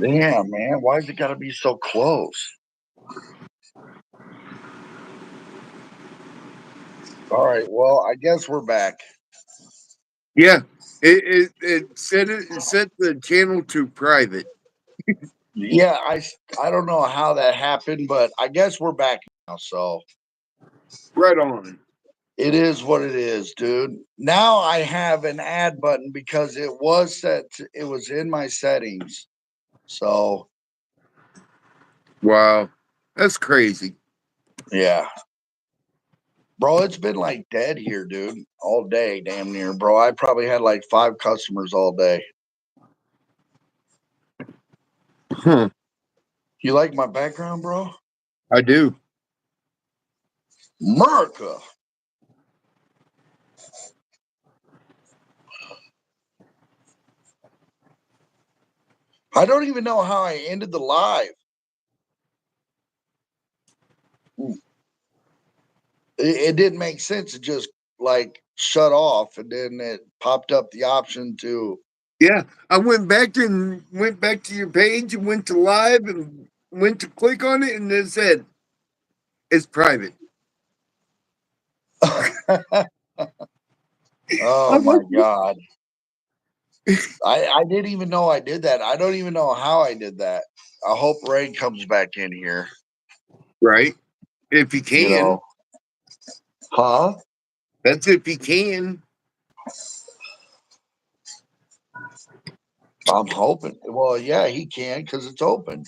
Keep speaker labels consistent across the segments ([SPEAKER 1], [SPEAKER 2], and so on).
[SPEAKER 1] Damn, man. Why's it got to be so close? All right. Well, I guess we're back.
[SPEAKER 2] Yeah, it set the channel to private.
[SPEAKER 1] Yeah, I don't know how that happened, but I guess we're back now. So
[SPEAKER 2] Right on.
[SPEAKER 1] it is what it is, dude. Now I have an add button because it was it was in my settings. So
[SPEAKER 2] Wow, that's crazy.
[SPEAKER 1] yeah. Bro, it's been like dead here, dude, all day, damn near, bro. I probably had like 5 customers all day.
[SPEAKER 2] Huh?
[SPEAKER 1] You like my background, bro?
[SPEAKER 2] I do.
[SPEAKER 1] America. I don't even know how I ended the live. It didn't make sense. It just like shut off, and then it popped up the option to.
[SPEAKER 2] Yeah, I went back to your page and went to live and went to click on it and it said it's private.
[SPEAKER 1] Oh
[SPEAKER 2] I'm
[SPEAKER 1] my
[SPEAKER 2] like,
[SPEAKER 1] god. I didn't even know I did that. I don't even know how I did that. I hope Ray comes back in here.
[SPEAKER 2] right? If you
[SPEAKER 1] You
[SPEAKER 2] can,
[SPEAKER 1] know. Huh?
[SPEAKER 2] that's if you can.
[SPEAKER 1] I'm hoping. Well, yeah, he can because it's open.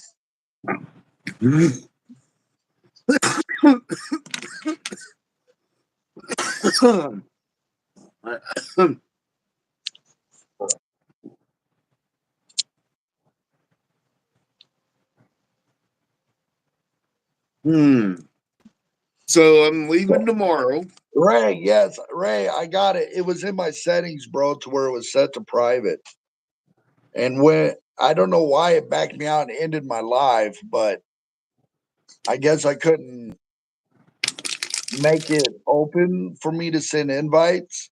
[SPEAKER 2] hmm. So I'm leaving tomorrow.
[SPEAKER 1] Ray, yes, Ray, I got it. It was in my settings, bro, to where it was set to private. And when I don't know why it backed me out and ended my live, but I guess I couldn't make it open for me to send invites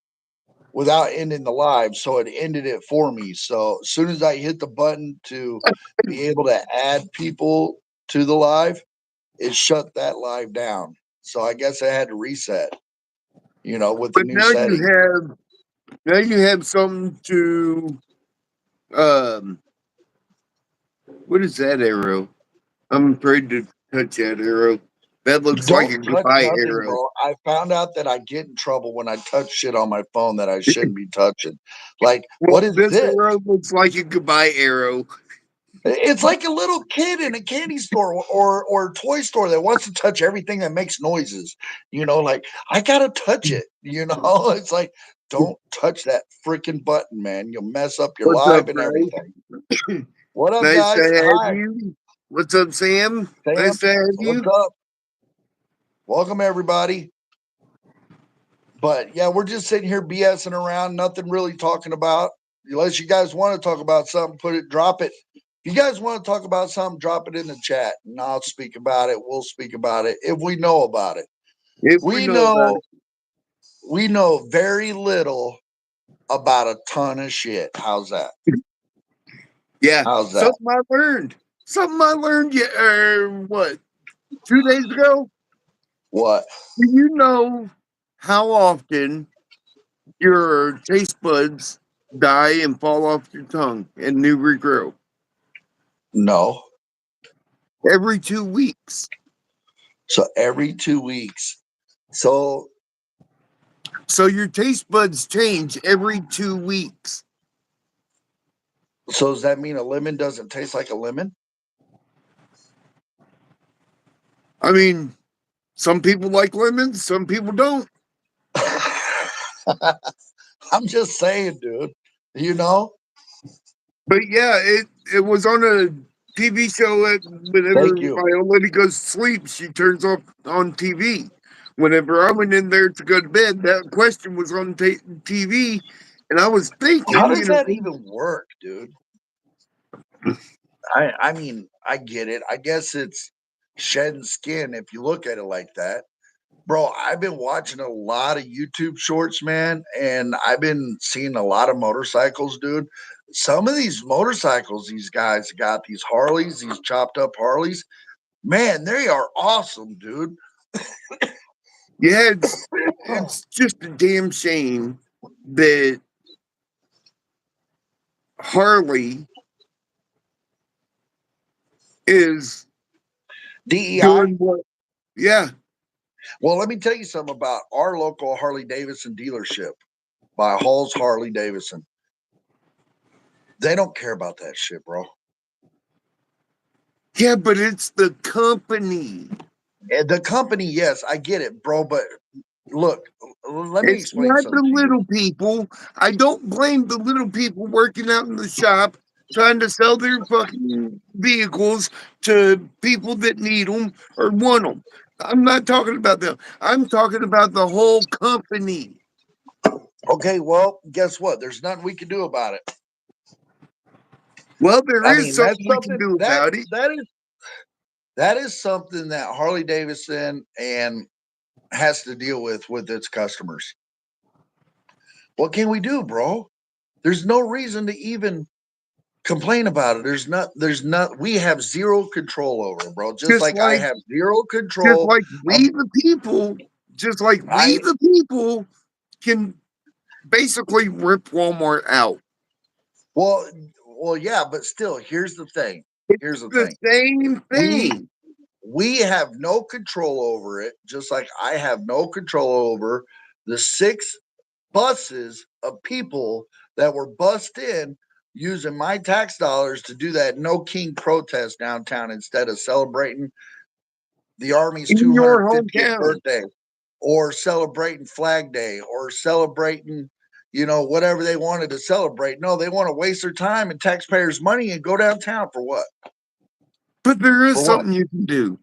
[SPEAKER 1] without ending the live. So it ended it for me. So as soon as I hit the button to be able to add people to the live, it shut that live down. So I guess I had to reset, with the
[SPEAKER 2] But
[SPEAKER 1] new setting.
[SPEAKER 2] now you have something to um what is that arrow? I'm afraid to touch that arrow. That looks like a
[SPEAKER 1] Don't touch
[SPEAKER 2] goodbye
[SPEAKER 1] nothing,
[SPEAKER 2] arrow.
[SPEAKER 1] bro. I found out that I get in trouble when I touch shit on my phone that I shouldn't be touching. Like,
[SPEAKER 2] Well,
[SPEAKER 1] what is
[SPEAKER 2] this
[SPEAKER 1] this?
[SPEAKER 2] arrow looks like a goodbye arrow.
[SPEAKER 1] It's like a little kid in a candy store or toy store that wants to touch everything that makes noises. Like I gotta touch it. It's like don't touch that freaking button, man. You'll mess up your
[SPEAKER 2] What's up,
[SPEAKER 1] live and
[SPEAKER 2] Ray?
[SPEAKER 1] everything. What up,
[SPEAKER 2] Nice to
[SPEAKER 1] guys?
[SPEAKER 2] have
[SPEAKER 1] Hi,
[SPEAKER 2] you. What's up, Sam?
[SPEAKER 1] Sam.
[SPEAKER 2] Nice to have
[SPEAKER 1] What's
[SPEAKER 2] you.
[SPEAKER 1] up? Welcome everybody. But yeah, we're just sitting here BSing around, nothing really talking about. Unless you guys want to talk about something, drop it. If you guys want to talk about something, drop it in the chat and I'll speak about it. We'll speak about it if we know about it.
[SPEAKER 2] If we
[SPEAKER 1] We
[SPEAKER 2] know about
[SPEAKER 1] know we know very little about a ton of shit. How's that?
[SPEAKER 2] it. Yeah,
[SPEAKER 1] How's that?
[SPEAKER 2] Something I learned, what, 2 days ago?
[SPEAKER 1] What?
[SPEAKER 2] Do you know how often your taste buds die and fall off your tongue and new regrow?
[SPEAKER 1] No.
[SPEAKER 2] Every 2 weeks.
[SPEAKER 1] So every 2 weeks. So
[SPEAKER 2] So your taste buds change every 2 weeks.
[SPEAKER 1] so does that mean a lemon doesn't taste like a lemon?
[SPEAKER 2] I mean, some people like lemons, some people don't.
[SPEAKER 1] I'm just saying, dude. You know?
[SPEAKER 2] But yeah, it was on a TV show whenever
[SPEAKER 1] Thank you.
[SPEAKER 2] my old lady goes to sleep, she turns off on TV. Whenever I went in there to go to bed, that question was on TV, and I was
[SPEAKER 1] How
[SPEAKER 2] thinking,
[SPEAKER 1] does that even work, dude? I mean, I get it. I guess it's shedding skin if you look at it like that. Bro, I've been watching a lot of YouTube shorts, man, and I've been seeing a lot of motorcycles, dude. Some of these motorcycles, these guys got these Harleys, these chopped up Harleys. Man, they are awesome, dude.
[SPEAKER 2] Yeah, it's just a damn shame that Harley is
[SPEAKER 1] DEI.
[SPEAKER 2] doing what? Yeah,
[SPEAKER 1] Well, let me tell you something about our local Harley Davidson dealership by Hall's Harley Davidson. They don't care about that shit, bro.
[SPEAKER 2] yeah, but it's the company.
[SPEAKER 1] And the company, yes, I get it, bro. But look, let me
[SPEAKER 2] It's
[SPEAKER 1] explain
[SPEAKER 2] not
[SPEAKER 1] something
[SPEAKER 2] the
[SPEAKER 1] to you.
[SPEAKER 2] little people. I don't blame the little people working out in the shop trying to sell their fucking vehicles to people that need them or want them. I'm not talking about them. I'm talking about the whole company.
[SPEAKER 1] Okay, well, guess what? There's nothing we can do about it.
[SPEAKER 2] Well, there
[SPEAKER 1] I
[SPEAKER 2] is
[SPEAKER 1] mean, that's
[SPEAKER 2] something we can
[SPEAKER 1] something
[SPEAKER 2] do about it.
[SPEAKER 1] that is something that Harley Davidson and has to deal with its customers. What can we do, bro? There's no reason to even complain about it. There's not we have zero control over it, bro. Just
[SPEAKER 2] Just
[SPEAKER 1] like I
[SPEAKER 2] like
[SPEAKER 1] have zero
[SPEAKER 2] just
[SPEAKER 1] control
[SPEAKER 2] like
[SPEAKER 1] of
[SPEAKER 2] we the people, just like we
[SPEAKER 1] I
[SPEAKER 2] the people can basically rip Walmart out.
[SPEAKER 1] well well yeah, but still here's the thing. Here's the
[SPEAKER 2] The
[SPEAKER 1] thing.
[SPEAKER 2] same
[SPEAKER 1] We
[SPEAKER 2] thing.
[SPEAKER 1] we have no control over it, just like I have no control over the 6 buses of people that were bussed in using my tax dollars to do that no king protest downtown instead of celebrating the Army's
[SPEAKER 2] In your
[SPEAKER 1] 250th
[SPEAKER 2] hometown.
[SPEAKER 1] birthday or celebrating Flag Day or celebrating, whatever they wanted to celebrate. No, they want to waste their time and taxpayers' money and go downtown for what?
[SPEAKER 2] But there is
[SPEAKER 1] For what?
[SPEAKER 2] something you can do.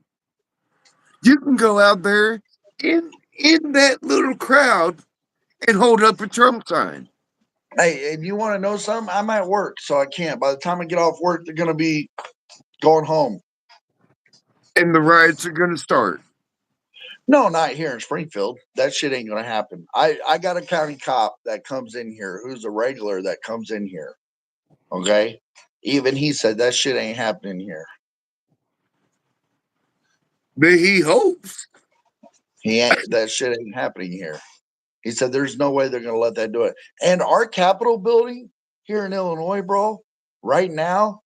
[SPEAKER 2] You can go out there in that little crowd and hold up a Trump sign.
[SPEAKER 1] Hey, and you want to know something? I'm at work, so I can't. By the time I get off work, they're going to be going home.
[SPEAKER 2] And the riots are gonna start.
[SPEAKER 1] No, not here in Springfield. That shit ain't gonna happen. I got a county cop that comes in here who's a regular that comes in here. Okay. Even he said that shit ain't happening here.
[SPEAKER 2] But he hopes.
[SPEAKER 1] He ain't that shit ain't happening here. He said there's no way they're gonna let that do it. And our Capitol building here in Illinois, bro, right now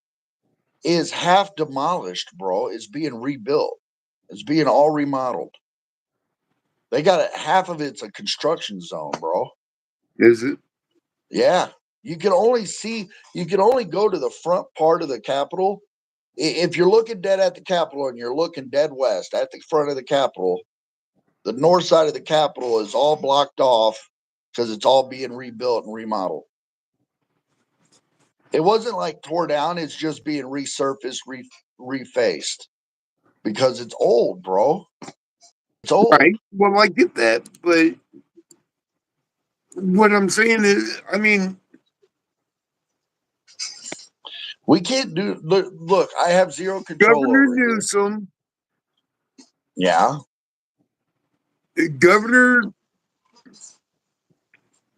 [SPEAKER 1] is half demolished, bro. It's being rebuilt. It's being all remodeled. They got half of it's a construction zone, bro.
[SPEAKER 2] Is it?
[SPEAKER 1] Yeah. You can only go to the front part of the Capitol. If you're looking dead at the Capitol and you're looking dead west at the front of the Capitol, the north side of the Capitol is all blocked off because it's all being rebuilt and remodeled. It wasn't like tore down, it's just being resurfaced, refaced because it's old, bro. It's old.
[SPEAKER 2] Right. Well, I get that, but what I'm saying is, I mean,
[SPEAKER 1] We can't do look, I have zero control
[SPEAKER 2] Governor
[SPEAKER 1] over it, dude.
[SPEAKER 2] Newsom,
[SPEAKER 1] Yeah.
[SPEAKER 2] Governor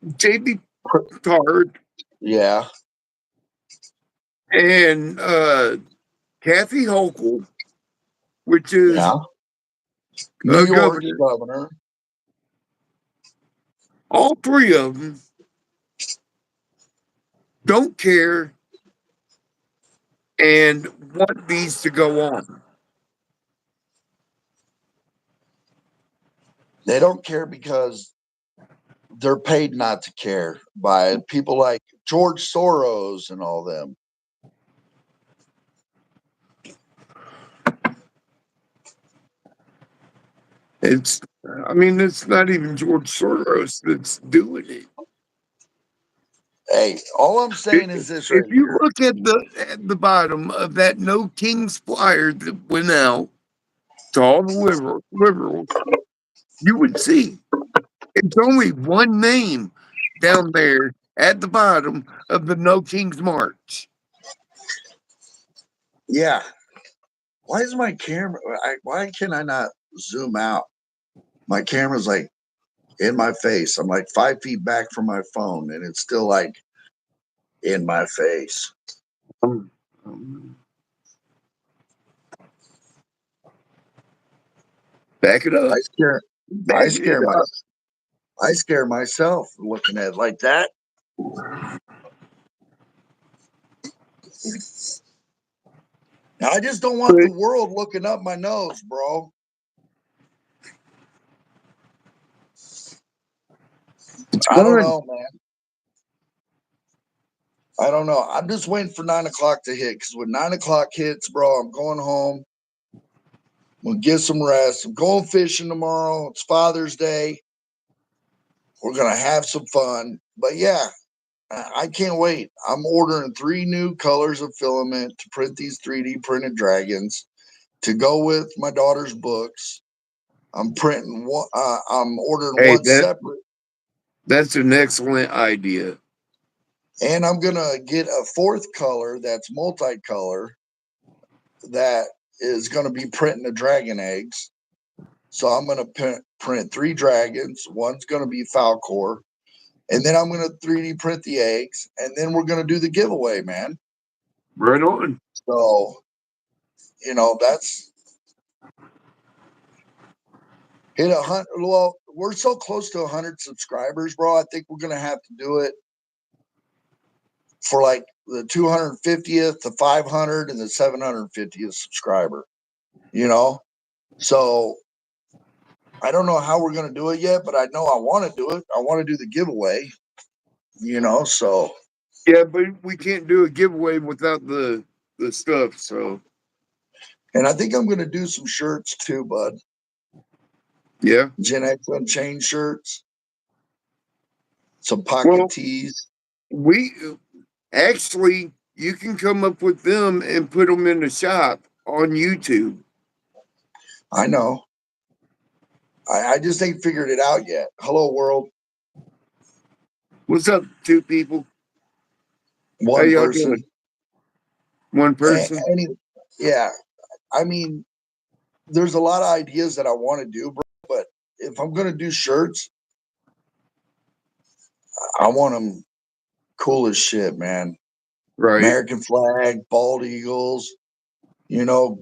[SPEAKER 2] JB Tard,
[SPEAKER 1] Yeah.
[SPEAKER 2] and Kathy Hochul, which is
[SPEAKER 1] Yeah. New
[SPEAKER 2] a
[SPEAKER 1] York's
[SPEAKER 2] governor,
[SPEAKER 1] governor.
[SPEAKER 2] all three of them don't care and want these to go on.
[SPEAKER 1] They don't care because they're paid not to care by people like George Soros and all them.
[SPEAKER 2] It's, I mean, it's not even George Soros that's doing it.
[SPEAKER 1] Hey, all I'm saying is this
[SPEAKER 2] If
[SPEAKER 1] right
[SPEAKER 2] you
[SPEAKER 1] here.
[SPEAKER 2] look at the bottom of that No Kings flyer that went out to all the liberals, you would see it's only one name down there at the bottom of the No Kings March.
[SPEAKER 1] Yeah. Why is my camera? Why can I not zoom out? my camera's like in my face. I'm like 5 feet back from my phone, and it's still like in my face.
[SPEAKER 2] Um, back it
[SPEAKER 1] I
[SPEAKER 2] up.
[SPEAKER 1] scare, I
[SPEAKER 2] Back it
[SPEAKER 1] scare my,
[SPEAKER 2] up.
[SPEAKER 1] I scare myself looking at it like that. Now, I just don't want the world looking up my nose, bro.
[SPEAKER 2] It's
[SPEAKER 1] I don't
[SPEAKER 2] fun.
[SPEAKER 1] know, man. I don't know. I'm just waiting for 9 o'clock to hit because when 9 o'clock hits, bro, I'm going home. We'll get some rest. I'm going fishing tomorrow. It's Father's Day. We're gonna have some fun. But yeah, I can't wait. I'm ordering 3 new colors of filament to print these 3D printed dragons to go with my daughter's books. I'm printing one. I'm ordering
[SPEAKER 2] Hey,
[SPEAKER 1] one separate,
[SPEAKER 2] that's an excellent idea.
[SPEAKER 1] and I'm gonna get a fourth color that's multicolor that is gonna be printing the dragon eggs. So I'm gonna print 3 dragons. One's gonna be Falcor, and then I'm gonna 3D print the eggs, and then we're gonna do the giveaway, man.
[SPEAKER 2] Right on.
[SPEAKER 1] So that's hit 100. Well, we're so close to 100 subscribers, bro. I think we're gonna have to do it for like the 250th, the 500, and the 750th subscriber. You know, so I don't know how we're gonna do it yet, but I know I want to do it. I want to do the giveaway. So
[SPEAKER 2] Yeah, but we can't do a giveaway without the stuff. So
[SPEAKER 1] and I think I'm gonna do some shirts too, bud.
[SPEAKER 2] yeah.
[SPEAKER 1] GenX Unchained shirts, some pocket
[SPEAKER 2] Well,
[SPEAKER 1] tees.
[SPEAKER 2] we actually you can come up with them and put them in the shop on YouTube.
[SPEAKER 1] I know. I just ain't figured it out yet. Hello, world.
[SPEAKER 2] What's up, two people? How
[SPEAKER 1] One
[SPEAKER 2] y'all
[SPEAKER 1] person.
[SPEAKER 2] doing? One person.
[SPEAKER 1] Any, yeah. I mean, there's a lot of ideas that I want to do, bro. But if I'm gonna do shirts, I want them cool as shit, man.
[SPEAKER 2] Right.
[SPEAKER 1] American flag, bald eagles,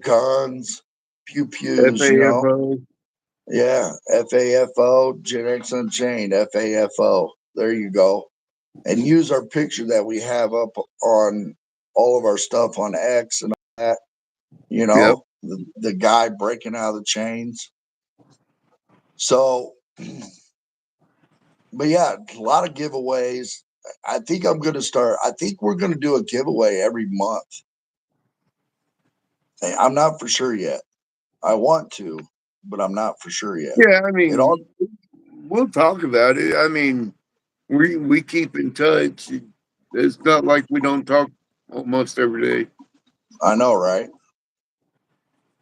[SPEAKER 1] guns, pew pews,
[SPEAKER 2] FAFO.
[SPEAKER 1] Yeah, FAFO, Gen X Unchained, FAFO. There you go. And use our picture that we have up on all of our stuff on X and all that,
[SPEAKER 2] Yep.
[SPEAKER 1] the guy breaking out of the chains. So, but yeah, a lot of giveaways. I think I think we're going to do a giveaway every month. I'm not for sure yet. I want to, but I'm not for sure yet.
[SPEAKER 2] Yeah, I
[SPEAKER 1] It all,
[SPEAKER 2] mean, we'll talk about it. I mean, we keep in touch. It's not like we don't talk almost every day.
[SPEAKER 1] I know, right?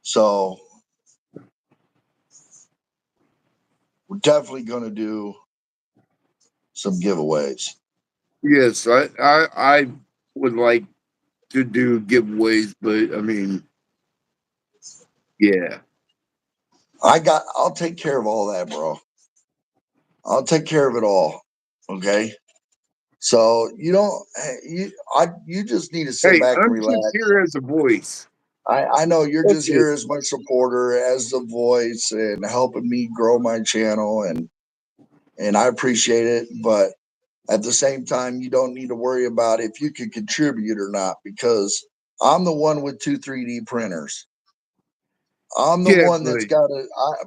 [SPEAKER 1] So we're definitely going to do some giveaways.
[SPEAKER 2] Yes, I would like to do giveaways, but I mean, yeah.
[SPEAKER 1] I'll take care of all that, bro. I'll take care of it all. Okay. So you don't, you just need to sit
[SPEAKER 2] Hey,
[SPEAKER 1] back and
[SPEAKER 2] I'm just
[SPEAKER 1] relax.
[SPEAKER 2] here as a voice.
[SPEAKER 1] I know you're
[SPEAKER 2] That's
[SPEAKER 1] just
[SPEAKER 2] it.
[SPEAKER 1] here as my supporter, as the voice, and helping me grow my channel, and I appreciate it. But at the same time, you don't need to worry about if you can contribute or not because I'm the one with 2 3D printers. I'm the
[SPEAKER 2] Yeah,
[SPEAKER 1] one
[SPEAKER 2] but
[SPEAKER 1] that's got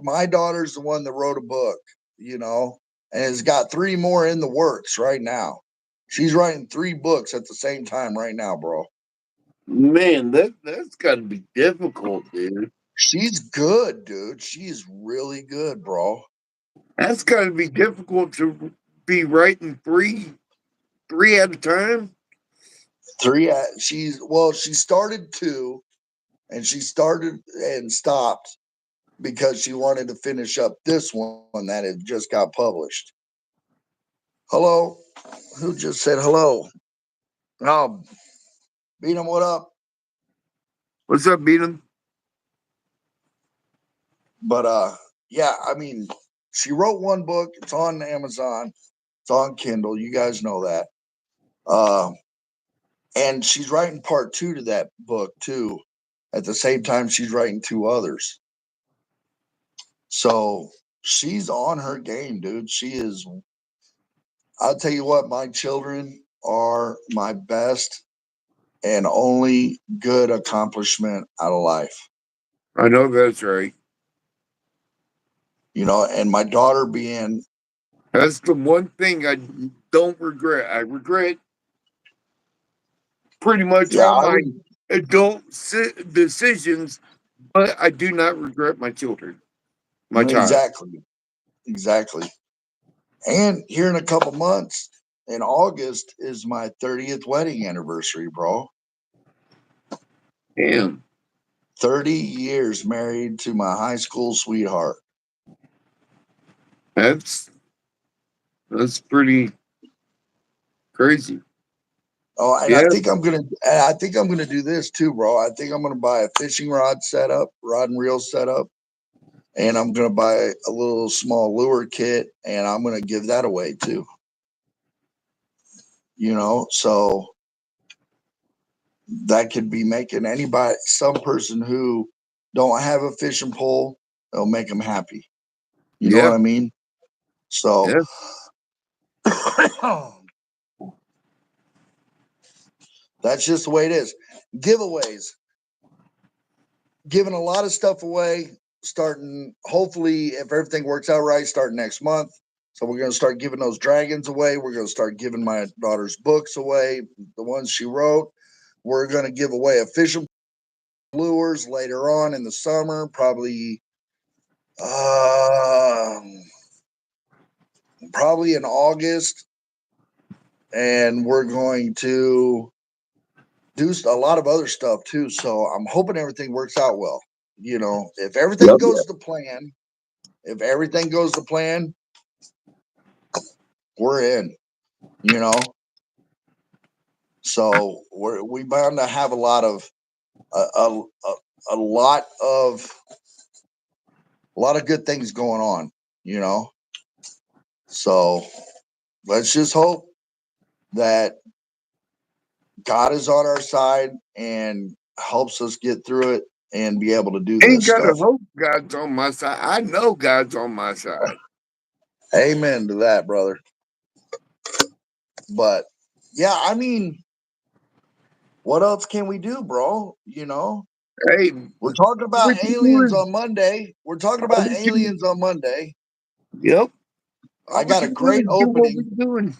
[SPEAKER 1] my daughter's the one that wrote a book, and has got 3 more in the works right now. She's writing 3 books at the same time right now, bro.
[SPEAKER 2] man, that's got to be difficult, dude.
[SPEAKER 1] She's good, dude. She's really good, bro.
[SPEAKER 2] That's got to be difficult to be writing three at a time.
[SPEAKER 1] She started 2 and she started and stopped because she wanted to finish up this one that had just got published. Hello. Who just said hello? Oh, beat him, what up?
[SPEAKER 2] What's up, Beatum?
[SPEAKER 1] But yeah, I mean, She wrote one book. It's on Amazon. It's on Kindle. You guys know that. Uh, and she's writing part two to that book too. At the same time, she's writing two others. So she's on her game, dude. She is. I'll tell you what, my children are my best and only good accomplishment out of life.
[SPEAKER 2] I know that's right.
[SPEAKER 1] And my daughter being,
[SPEAKER 2] That's the one thing I don't regret. I regret pretty much
[SPEAKER 1] yeah,
[SPEAKER 2] all
[SPEAKER 1] I
[SPEAKER 2] my
[SPEAKER 1] was
[SPEAKER 2] adult decisions, but I do not regret my children, my child.
[SPEAKER 1] exactly, exactly. And here in a couple months, in August, is my 30th wedding anniversary, bro.
[SPEAKER 2] Damn,
[SPEAKER 1] 30 years married to my high school sweetheart.
[SPEAKER 2] that's that's pretty crazy.
[SPEAKER 1] Oh, and
[SPEAKER 2] Yeah,
[SPEAKER 1] I think I'm gonna do this too, bro. I think I'm gonna buy a fishing rod setup, rod and reel setup, and I'm gonna buy a little small lure kit, and I'm gonna give that away too. So that could be making anybody, some person who don't have a fishing pole, it'll make them happy. You know what
[SPEAKER 2] yeah,
[SPEAKER 1] I mean? So
[SPEAKER 2] yeah.
[SPEAKER 1] that's just the way it is. Giveaways, giving a lot of stuff away, starting hopefully, if everything works out right, starting next month. So we're going to start giving those dragons away. We're going to start giving my daughter's books away, the ones she wrote. We're going to give away a fishing lures later on in the summer, um, probably in August, and we're going to do a lot of other stuff too. So I'm hoping everything works out well. If everything
[SPEAKER 2] Yep.
[SPEAKER 1] goes to plan, if everything goes to plan, we're in. You know, so we bound to have a lot of a, a, a lot of good things going on. You know, so let's just hope that God is on our side and helps us get through it and be able to do
[SPEAKER 2] Ain't
[SPEAKER 1] this
[SPEAKER 2] gotta
[SPEAKER 1] stuff.
[SPEAKER 2] hope God's on my side. I know God's on my side.
[SPEAKER 1] Amen to that, brother. But yeah, I mean, what else can we do, bro?
[SPEAKER 2] Hey,
[SPEAKER 1] We're talking
[SPEAKER 2] all we
[SPEAKER 1] about
[SPEAKER 2] can do
[SPEAKER 1] aliens
[SPEAKER 2] is
[SPEAKER 1] on Monday. We're talking
[SPEAKER 2] all
[SPEAKER 1] about
[SPEAKER 2] we can.
[SPEAKER 1] aliens on Monday.
[SPEAKER 2] Yep.
[SPEAKER 1] I
[SPEAKER 2] All we
[SPEAKER 1] got a
[SPEAKER 2] can do
[SPEAKER 1] great
[SPEAKER 2] is do what
[SPEAKER 1] opening.
[SPEAKER 2] we're doing.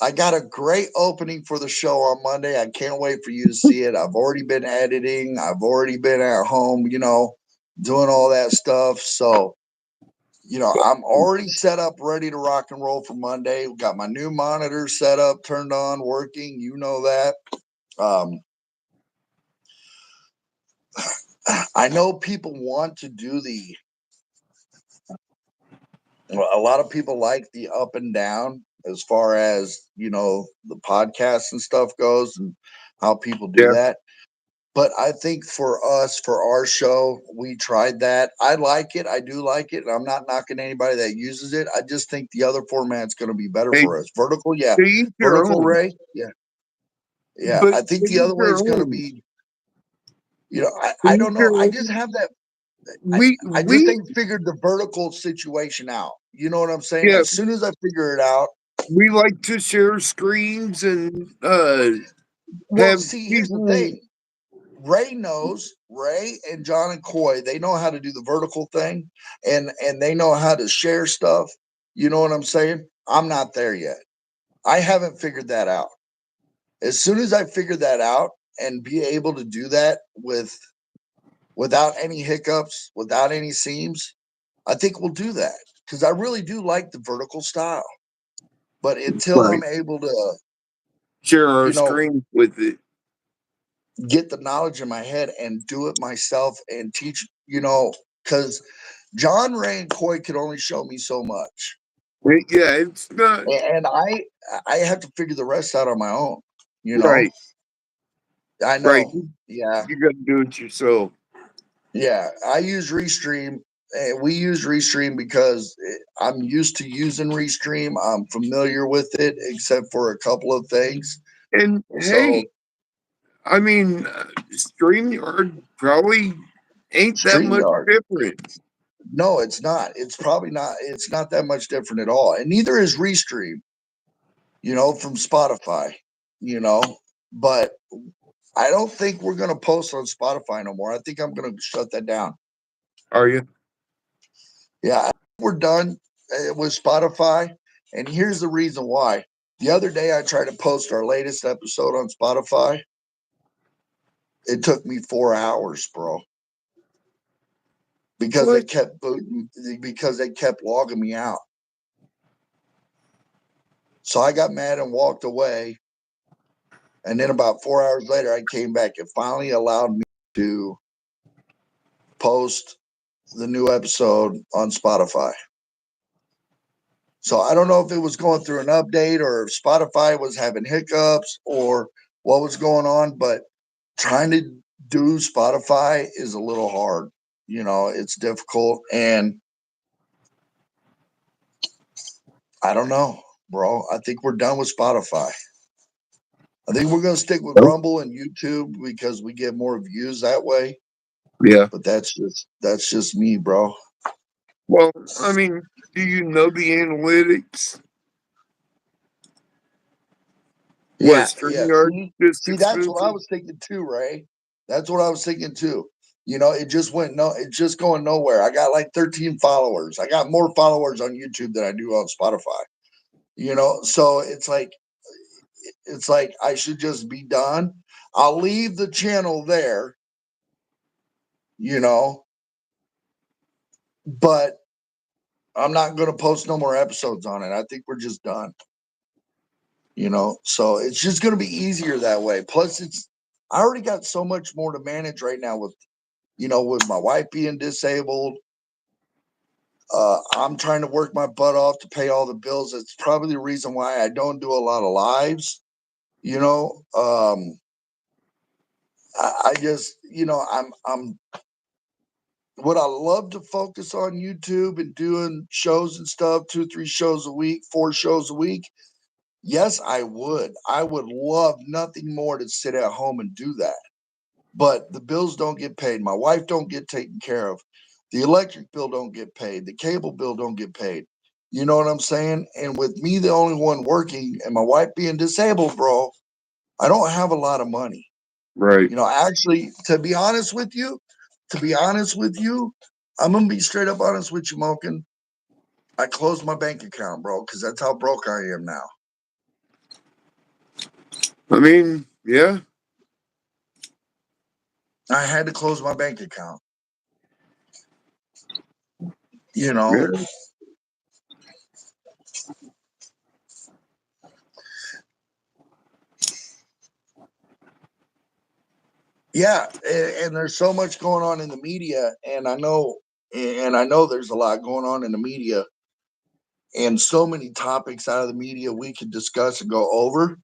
[SPEAKER 1] I got a great opening for the show on Monday. I can't wait for you to see it. I've already been editing. I've already been at home, doing all that stuff. So, I'm already set up, ready to rock and roll for Monday. We got my new monitor set up, turned on, working. You know that. Um, I know people want to do a lot of people like the up and down as far as, the podcast and stuff goes and how people do
[SPEAKER 2] Yeah.
[SPEAKER 1] that. But I think for us, for our show, we tried that. I like it. I do like it. And I'm not knocking anybody that uses it. I just think the other format's going to be better
[SPEAKER 2] Hey,
[SPEAKER 1] for us. Vertical, yeah.
[SPEAKER 2] to each their
[SPEAKER 1] Vertical
[SPEAKER 2] own.
[SPEAKER 1] Ray, yeah. Yeah.
[SPEAKER 2] But
[SPEAKER 1] I think
[SPEAKER 2] to
[SPEAKER 1] the
[SPEAKER 2] each
[SPEAKER 1] other way
[SPEAKER 2] their
[SPEAKER 1] is going to
[SPEAKER 2] own.
[SPEAKER 1] be,
[SPEAKER 2] To
[SPEAKER 1] I
[SPEAKER 2] each
[SPEAKER 1] don't know.
[SPEAKER 2] their
[SPEAKER 1] I just
[SPEAKER 2] own.
[SPEAKER 1] have that. I,
[SPEAKER 2] We
[SPEAKER 1] I just
[SPEAKER 2] we
[SPEAKER 1] ain't figured the vertical situation out. You know what I'm saying?
[SPEAKER 2] yeah,
[SPEAKER 1] As soon as I figure it out,
[SPEAKER 2] we like to share screens and
[SPEAKER 1] well,
[SPEAKER 2] have
[SPEAKER 1] see, here's the
[SPEAKER 2] people.
[SPEAKER 1] thing. Ray and John and Coy, they know how to do the vertical thing and they know how to share stuff. You know what I'm saying? I'm not there yet. I haven't figured that out. As soon as I figure that out and be able to do that without any hiccups, without any seams, I think we'll do that because I really do like the vertical style. But until I'm
[SPEAKER 2] Right.
[SPEAKER 1] able to,
[SPEAKER 2] Share our
[SPEAKER 1] you know,
[SPEAKER 2] screen with it.
[SPEAKER 1] get the knowledge in my head and do it myself and teach, because John Ray and Coy could only show me so much.
[SPEAKER 2] Yeah, it's not
[SPEAKER 1] And I have to figure the rest out on my own, you know.
[SPEAKER 2] right.
[SPEAKER 1] I
[SPEAKER 2] Right.
[SPEAKER 1] know. Yeah.
[SPEAKER 2] You got to do it yourself.
[SPEAKER 1] Yeah. I use Restream we use Restream because I'm used to using Restream. I'm familiar with it, except for a couple of things.
[SPEAKER 2] And
[SPEAKER 1] So
[SPEAKER 2] hey, I mean, StreamYard probably ain't that much
[SPEAKER 1] StreamYard,
[SPEAKER 2] different.
[SPEAKER 1] no, it's not. It's probably not. It's not that much different at all, and neither is Restream. From Spotify. You know, but I don't think we're gonna post on Spotify no more. I think I'm gonna shut that down.
[SPEAKER 2] Are you?
[SPEAKER 1] Yeah, we're done with Spotify, and here's the reason why. The other day, I tried to post our latest episode on Spotify. It took me 4 hours, bro, because they
[SPEAKER 2] What?
[SPEAKER 1] kept because they kept logging me out. So I got mad and walked away. And then about 4 hours later, I came back. It finally allowed me to post the new episode on Spotify. So I don't know if it was going through an update or if Spotify was having hiccups or what was going on, but trying to do Spotify is a little hard. It's difficult. And I don't know, bro. I think we're done with Spotify. I think we're going to stick with
[SPEAKER 2] Nope.
[SPEAKER 1] Rumble and YouTube because we get more views that way.
[SPEAKER 2] Yeah.
[SPEAKER 1] But that's just me, bro.
[SPEAKER 2] Well, I mean, do you know the analytics? What
[SPEAKER 1] Yeah, yeah.
[SPEAKER 2] StreamYard just
[SPEAKER 1] See, that's what I
[SPEAKER 2] expensive?
[SPEAKER 1] was thinking too, Ray. That's what I was thinking too. It's just going nowhere. I got like 13 followers. I got more followers on YouTube than I do on Spotify. So it's like I should just be done. I'll leave the channel there, you know, but I'm not going to post no more episodes on it. I think we're just done. So it's just going to be easier that way. Plus, I already got so much more to manage right now with my wife being disabled. I'm trying to work my butt off to pay all the bills. It's probably the reason why I don't do a lot of lives. You know, I just, I'm would I love to focus on YouTube and doing shows and stuff, 2, 3 shows a week, 4 shows a week? Yes, I would. I would love nothing more to sit at home and do that. But the bills don't get paid. My wife don't get taken care of. The electric bill don't get paid. The cable bill don't get paid. You know what I'm saying? And with me, the only one working and my wife being disabled, bro, I don't have a lot of money.
[SPEAKER 2] Right.
[SPEAKER 1] Actually, to be honest with you, I'm gonna be straight up honest with you, Moken. I closed my bank account, bro, because that's how broke I am now.
[SPEAKER 2] I mean, yeah.
[SPEAKER 1] I had to close my bank account. You know,
[SPEAKER 2] Yeah.
[SPEAKER 1] yeah, and there's so much going on in the media, and I know there's a lot going on in the media, and so many topics out of the media we could discuss and go over,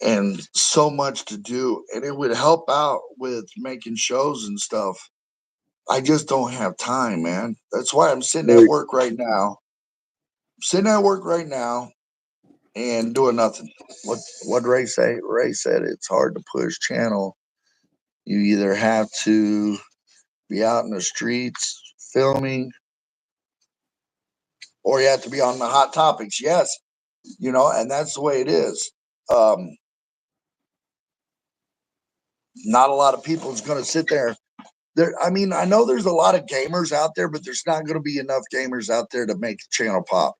[SPEAKER 1] and so much to do, and it would help out with making shows and stuff. I just don't have time, man. That's why I'm sitting at
[SPEAKER 2] Right.
[SPEAKER 1] work right now. Sitting at work right now and doing nothing. What Ray say? Ray said it's hard to push channel. You either have to be out in the streets filming, or you have to be on the hot topics. Yes, and that's the way it is. Um, Not a lot of people is going to sit there. I mean, I know there's a lot of gamers out there, but there's not going to be enough gamers out there to make the channel pop.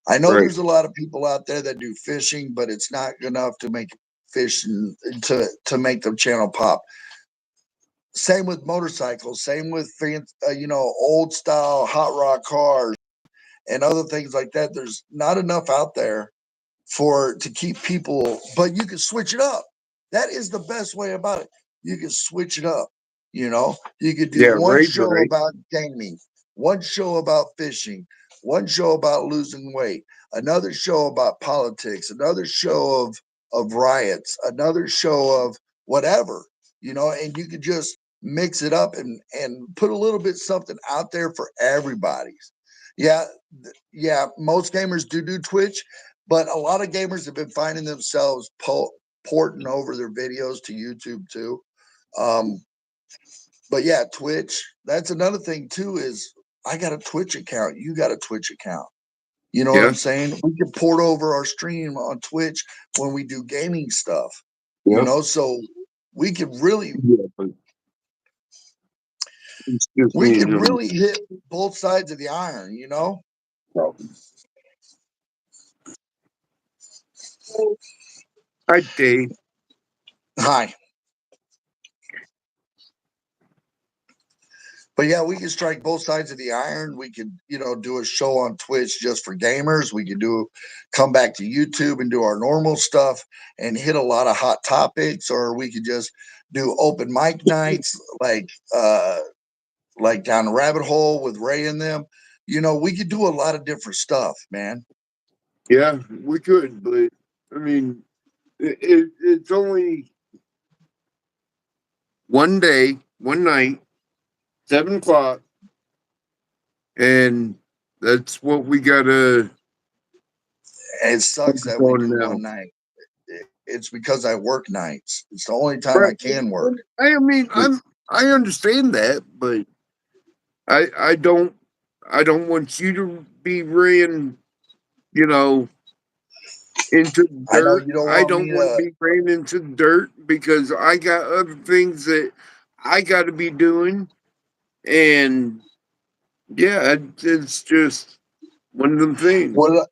[SPEAKER 1] I know
[SPEAKER 2] Right.
[SPEAKER 1] there's a lot of people out there that do fishing, but it's not enough to make fishing to make the channel pop. Same with motorcycles. Same with old style hot rod cars and other things like that. There's not enough out there to keep people, but you can switch it up. That is the best way about it. You can switch it up. You could do
[SPEAKER 2] Yeah.
[SPEAKER 1] one
[SPEAKER 2] Ray's
[SPEAKER 1] show
[SPEAKER 2] right.
[SPEAKER 1] about gaming, one show about fishing, one show about losing weight, another show about politics, another show of riots, another show of whatever, and you could just mix it up and put a little bit something out there for everybody's. Yeah, yeah. Most gamers do Twitch, but a lot of gamers have been finding themselves porting over their videos to YouTube too. Um, but yeah, Twitch. That's another thing too. Is I got a Twitch account. You got a Twitch account. You know what
[SPEAKER 2] Yeah.
[SPEAKER 1] I'm saying? We can port over our stream on Twitch when we do gaming stuff. You
[SPEAKER 2] Yep.
[SPEAKER 1] know, so we could really
[SPEAKER 2] Yeah, but it's just
[SPEAKER 1] we
[SPEAKER 2] me
[SPEAKER 1] could
[SPEAKER 2] and him.
[SPEAKER 1] really hit both sides of the iron. You know.
[SPEAKER 2] Hi, Dave.
[SPEAKER 1] Hi. But yeah, we could strike both sides of the iron. We could, do a show on Twitch just for gamers. We could come back to YouTube and do our normal stuff and hit a lot of hot topics, or we could just do open mic nights like down the rabbit hole with Ray and them. We could do a lot of different stuff, man.
[SPEAKER 2] Yeah, we could, but I mean, it's only one day, one night, 7 o'clock, and that's what we gotta
[SPEAKER 1] It sucks
[SPEAKER 2] focus
[SPEAKER 1] that we
[SPEAKER 2] on
[SPEAKER 1] do
[SPEAKER 2] now.
[SPEAKER 1] one night. It's because I work nights. It's the only time
[SPEAKER 2] Right.
[SPEAKER 1] I can work.
[SPEAKER 2] I mean, I understand that, but I don't want you to be ran, you know, into the
[SPEAKER 1] I know
[SPEAKER 2] dirt.
[SPEAKER 1] you don't
[SPEAKER 2] I
[SPEAKER 1] want
[SPEAKER 2] don't
[SPEAKER 1] me
[SPEAKER 2] want to
[SPEAKER 1] to.
[SPEAKER 2] be ran into the dirt because I got other things that I got to be doing, and yeah, it's just one of them things.
[SPEAKER 1] Would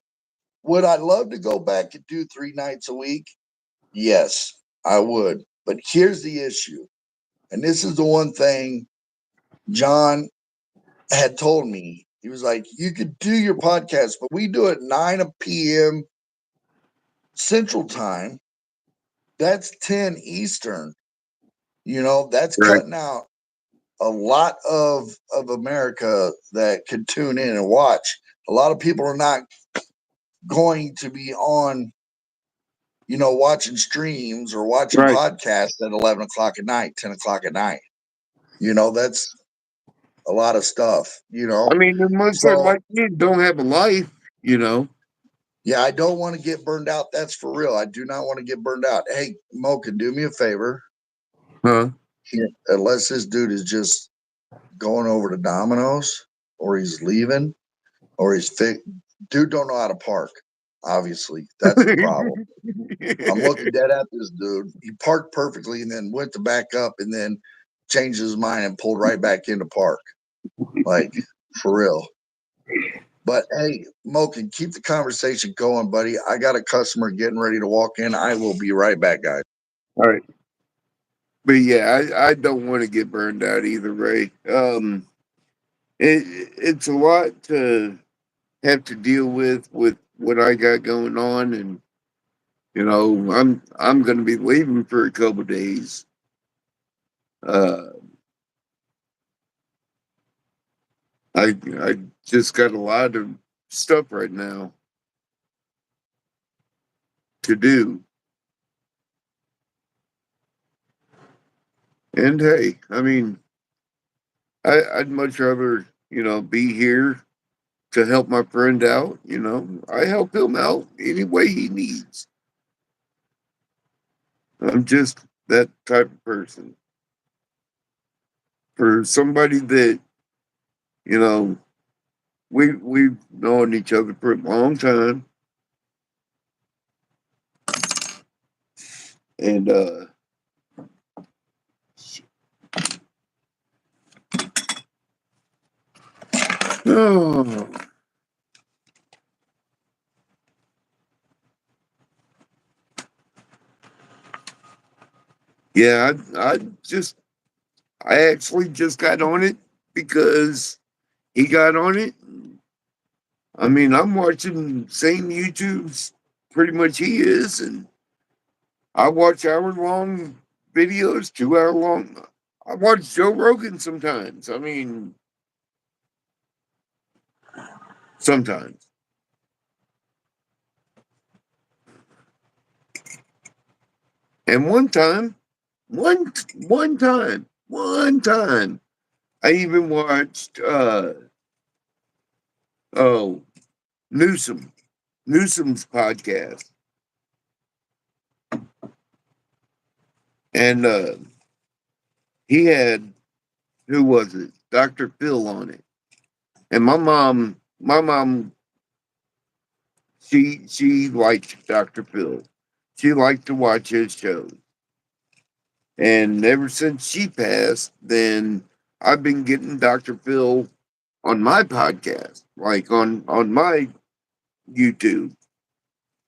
[SPEAKER 1] would I love to go back and do 3 nights a week? Yes, I would. But here's the issue. And this is the one thing John had told me. He was like, you could do your podcast, but we do it 9 p.m. Central Time. That's 10 Eastern. That's
[SPEAKER 2] Right.
[SPEAKER 1] cutting out a lot of America that could tune in and watch. A lot of people are not going to be on, watching streams or watching
[SPEAKER 2] Right.
[SPEAKER 1] podcasts at 11 o'clock at night, 10 o'clock at night. That's a lot of stuff,
[SPEAKER 2] I mean, unless they're
[SPEAKER 1] So,
[SPEAKER 2] like me, don't have a life, you know.
[SPEAKER 1] yeah, I don't want to get burned out. That's for real. I do not want to get burned out. Hey, Mocha, do me a favor.
[SPEAKER 2] Huh?
[SPEAKER 1] Unless this dude is just going over to Domino's or he's leaving or he's dude don't know how to park. Obviously, that's the problem. I'm looking dead at this dude. He parked perfectly and then went to back up and then changed his mind and pulled right back into park. Like, for real. But hey, Moken, keep the conversation going, buddy. I got a customer getting ready to walk in. I will be right back, guys.
[SPEAKER 2] All right. But yeah, I don't want to get burned out either, Ray. It's a lot to have to deal with what I got going on, and I'm going to be leaving for a couple of days. Uh, I just got a lot of stuff right now to do, and hey, I mean, I'd much rather be here to help my friend out. I help him out any way he needs. I'm just that type of person. For somebody that, you know, we've known each other for a long time, and oh yeah, I actually just got on it because he got on it. I mean, I'm watching same YouTube's pretty much he is, and I watch hour-long videos, 2 hour long. I watch Joe Rogan sometimes. I mean, sometimes. And one time, one time, One time. I even watched oh Newsom. Newsom's podcast. And he had, who was it? Dr. Phil on it. And my mom, she liked Dr. Phil. She liked to watch his shows. And ever since she passed, then I've been getting Dr. Phil on my podcast, like on my YouTube.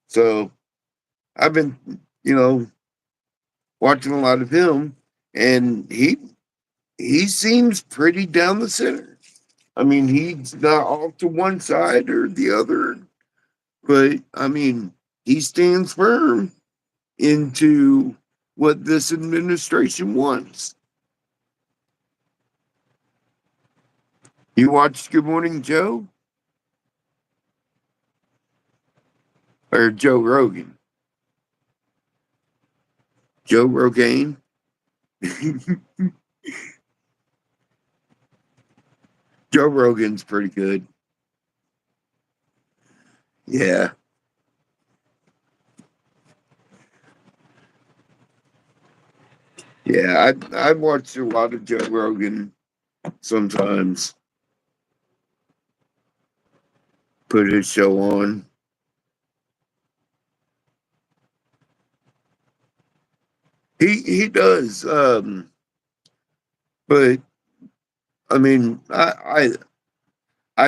[SPEAKER 2] So I've been, you know, watching a lot of him, and he seems pretty down the center. I mean, he's not off to one side or the other, but I mean, he stands firm into what this administration wants. You watched Good Morning Joe or Joe Rogan? Joe Rogan. Joe Rogan's pretty good. Yeah. Yeah, I watch a lot of Joe Rogan sometimes. Put his show on. He does. But I mean, I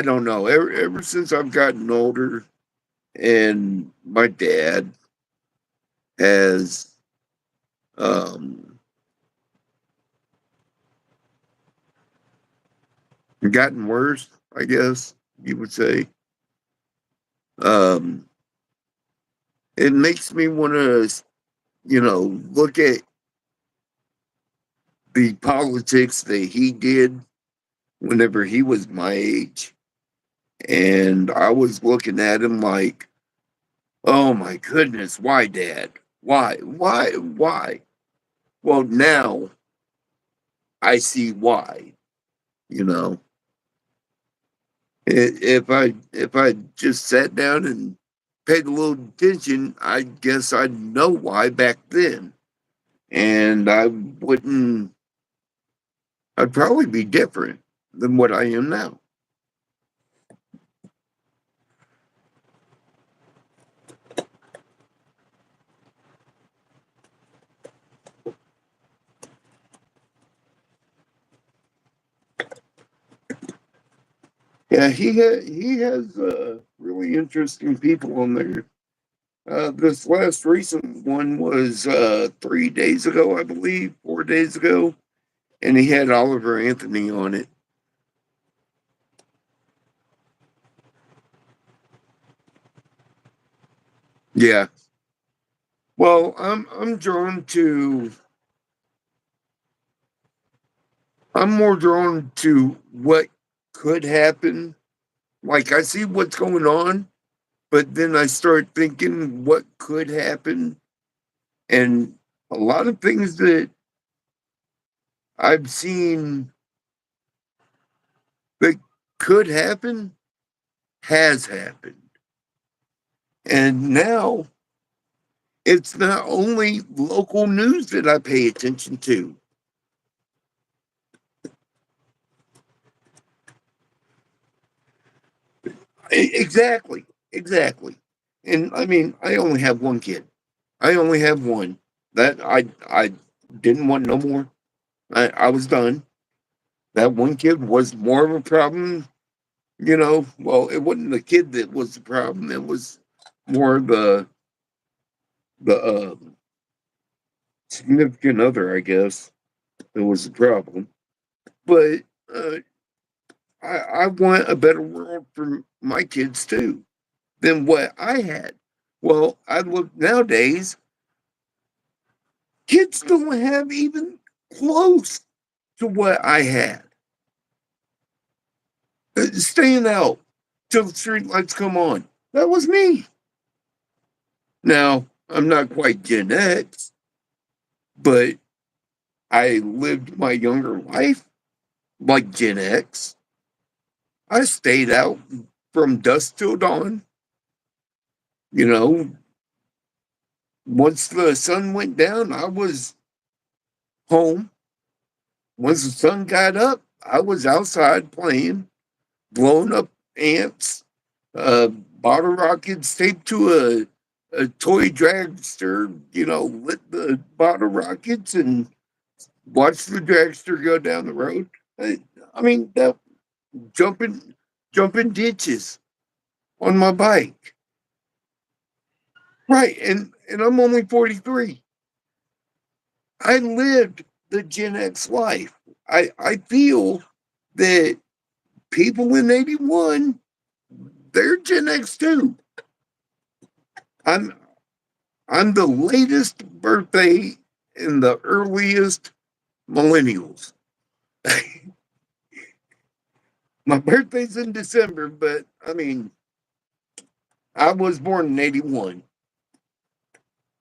[SPEAKER 2] don't know. Ever since I've gotten older, and my dad has um gotten worse, I guess you would say. Um, it makes me want to, look at the politics that he did whenever he was my age. And I was looking at him like, oh my goodness, why, Dad? Why? Why? Why? Well, now I see why, you know. If I just sat down and paid a little attention, I guess I'd know why back then. And I'd probably be different than what I am now. Yeah, he has really interesting people on there. This last recent one was 3 days ago, I believe, 4 days ago, and he had Oliver Anthony on it. Yeah. Well, I'm more drawn to what could happen. Like I see what's going on, but then I start thinking what could happen, and a lot of things that I've seen that could happen has happened. And now it's not only local news that I pay attention to. Exactly. Exactly. And I mean, I only have one kid. I only have one. That I didn't want no more. I was done. That one kid was more of a problem, Well, it wasn't the kid that was the problem. It was more the significant other, I guess, that was the problem. But uh, I want a better world for my kids too than what I had. Well, I look nowadays, kids don't have even close to what I had. Staying out till the street lights come on. That was me. Now, I'm not quite Gen X, but I lived my younger life like Gen X. I stayed out from dusk till dawn. You know, once the sun went down, I was home. Once the sun got up, I was outside playing, blowing up ants, bottle rockets taped to a toy dragster, lit the bottle rockets and watched the dragster go down the road. I mean, that jumping, jumping ditches on my bike. Right. And I'm only 43. I lived the Gen X life. I feel that people in 81, they're Gen X too. I'm I'm the latest birthday in the earliest millennials. My birthday's in December, but I mean, I was born in 81.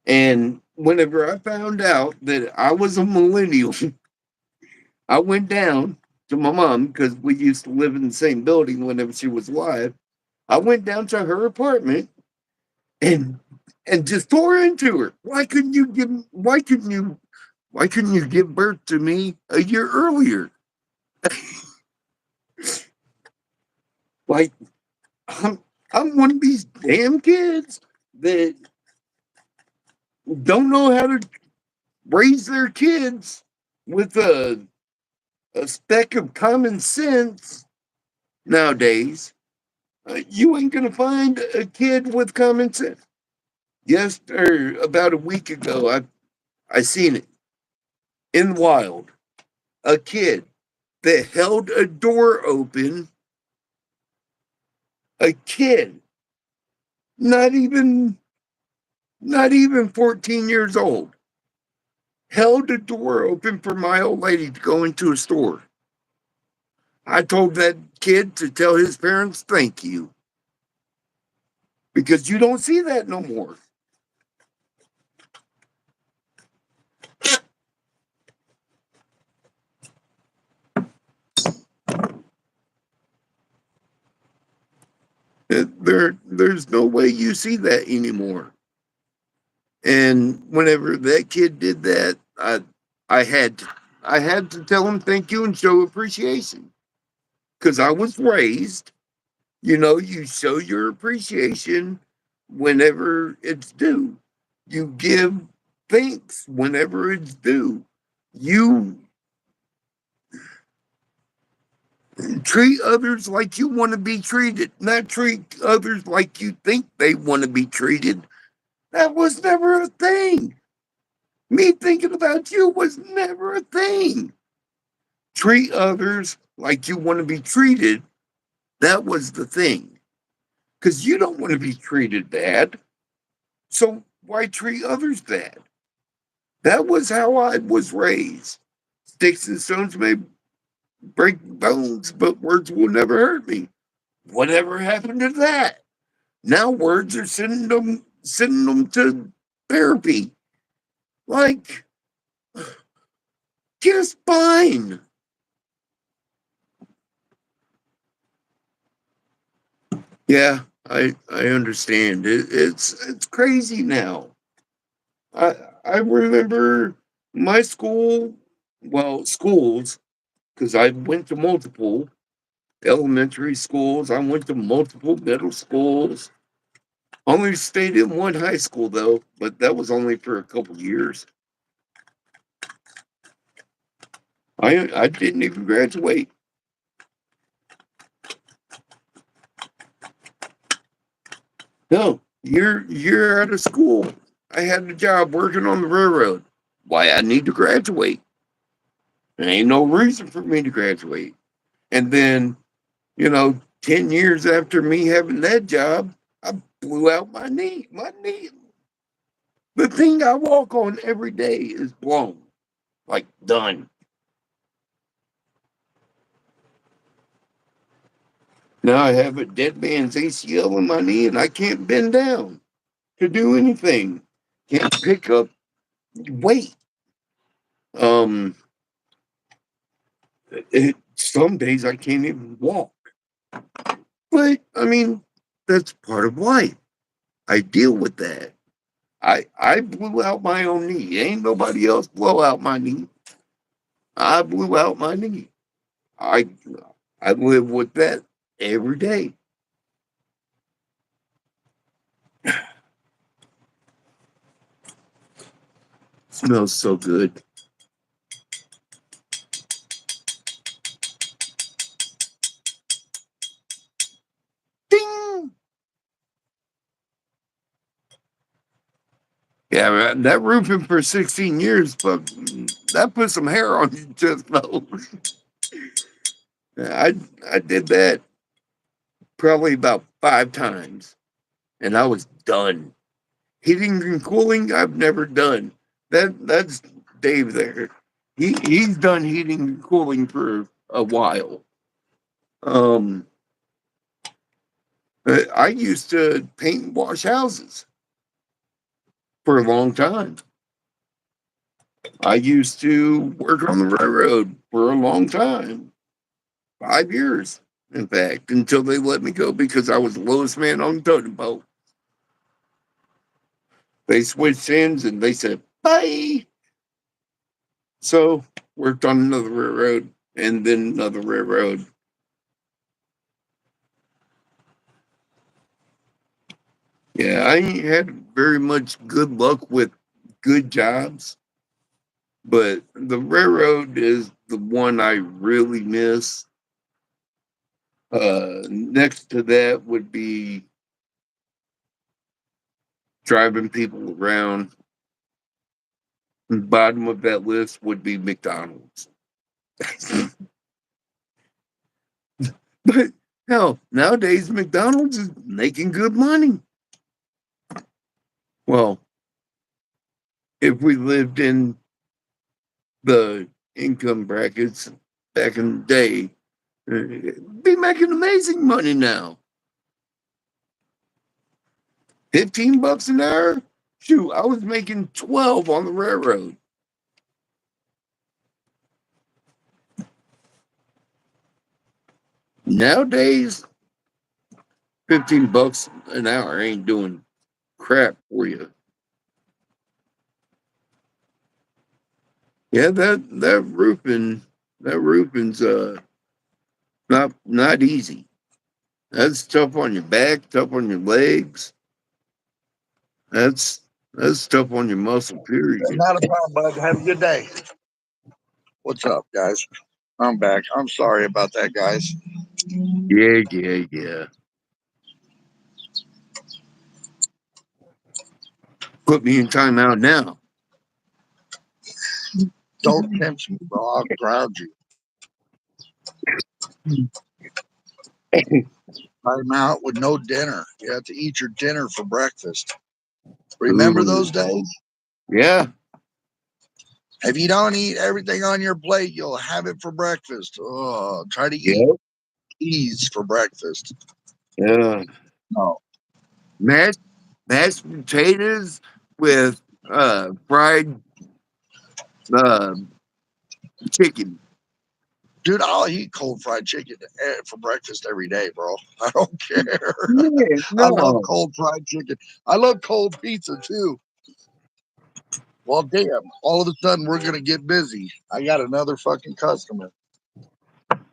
[SPEAKER 2] And whenever I found out that I was a millennial, I went down to my mom because we used to live in the same building whenever she was alive. I went down to her apartment and just tore into her. Why couldn't you give birth to me a year earlier? Like I'm I'm one of these damn kids that don't know how to raise their kids with a speck of common sense nowadays. You ain't gonna find a kid with common sense. Yes, or about a week ago, I seen it in the wild. A kid that held a door open. A kid, not even not even 14 years old, held a door open for my old lady to go into a store. I told that kid to tell his parents thank you because you don't see that no more. There's no way you see that anymore. And whenever that kid did that, I had to, I had to tell him thank you and show appreciation because I was raised. You show your appreciation whenever it's due. You give thanks whenever it's due. You treat others like you want to be treated, not treat others like you think they want to be treated. That was never a thing. Me thinking about you was never a thing. Treat others like you want to be treated. That was the thing. Because you don't want to be treated bad. So why treat others bad? That was how I was raised. Sticks and stones may break bones, but words will never hurt me. Whatever happened to that? Now words are sending them to therapy. Like, get a spine. Yeah, I understand. It's crazy now. I I remember my school, well, schools, because I went to multiple elementary schools. I went to multiple middle schools. Only stayed in one high school though, but that was only for a couple years. I didn't even graduate. No, you're out of school. I had a job working on the railroad. Why I need to graduate? There ain't no reason for me to graduate. And then, 10 years after me having that job, I blew out my knee. My knee, the thing I walk on every day is blown. Like done. Now I have a dead man's ACL in my knee and I can't bend down to do anything. Can't pick up weight. Um, some days I can't even walk. But I mean, that's part of life. I deal with that. I blew out my own knee. Ain't nobody else blow out my knee. I blew out my knee. I I live with that every day. Smells so good. Ding! Yeah, man, that roofing for 16 years, but that put some hair on you just though. I did that probably about 5 times, and I was done. Heating and cooling, I've never done. That's Dave there. He's done heating and cooling for a while. Um, I used to paint and wash houses for a long time. I used to work on the railroad for a long time, 5 years, in fact, until they let me go because I was the lowest man on the totem pole. They switched ends and they said, bye. So worked on another railroad and then another railroad. Yeah, I ain't had very much good luck with good jobs, but the railroad is the one I really miss. Next to that would be driving people around. Bottom of that list would be McDonald's. But hell, nowadays McDonald's is making good money. Well, if we lived in the income brackets back in the day, be making amazing money now. $15 an hour? Shoot, I was making 12 on the railroad. Nowadays, $15 an hour ain't doing crap for you. Yeah, that roofing's not easy. That's tough on your back, tough on your legs. That's that's tough on your muscle, period.
[SPEAKER 1] Not a problem, bud. Have a good day. What's up, guys? I'm back. I'm sorry about that, guys.
[SPEAKER 2] Yeah, yeah, yeah. Put me in timeout now.
[SPEAKER 1] Don't tempt me, bro. I'll ground you. Time out with no dinner. You have to eat your dinner for breakfast. Remember
[SPEAKER 2] Ooh,
[SPEAKER 1] those days?
[SPEAKER 2] yeah,
[SPEAKER 1] If you don't eat everything on your plate, you'll have it for breakfast. Oh, try to eat
[SPEAKER 2] yeah,
[SPEAKER 1] peas for breakfast.
[SPEAKER 2] yeah.
[SPEAKER 1] No,
[SPEAKER 2] Mashed mashed potatoes with fried uh chicken.
[SPEAKER 1] dude, I'll eat cold fried chicken for breakfast every day, bro. I don't care.
[SPEAKER 2] Yeah,
[SPEAKER 1] I love
[SPEAKER 2] no.
[SPEAKER 1] cold fried chicken. I love cold pizza too. Well, damn, all of a sudden we're gonna get busy. I got another fucking customer.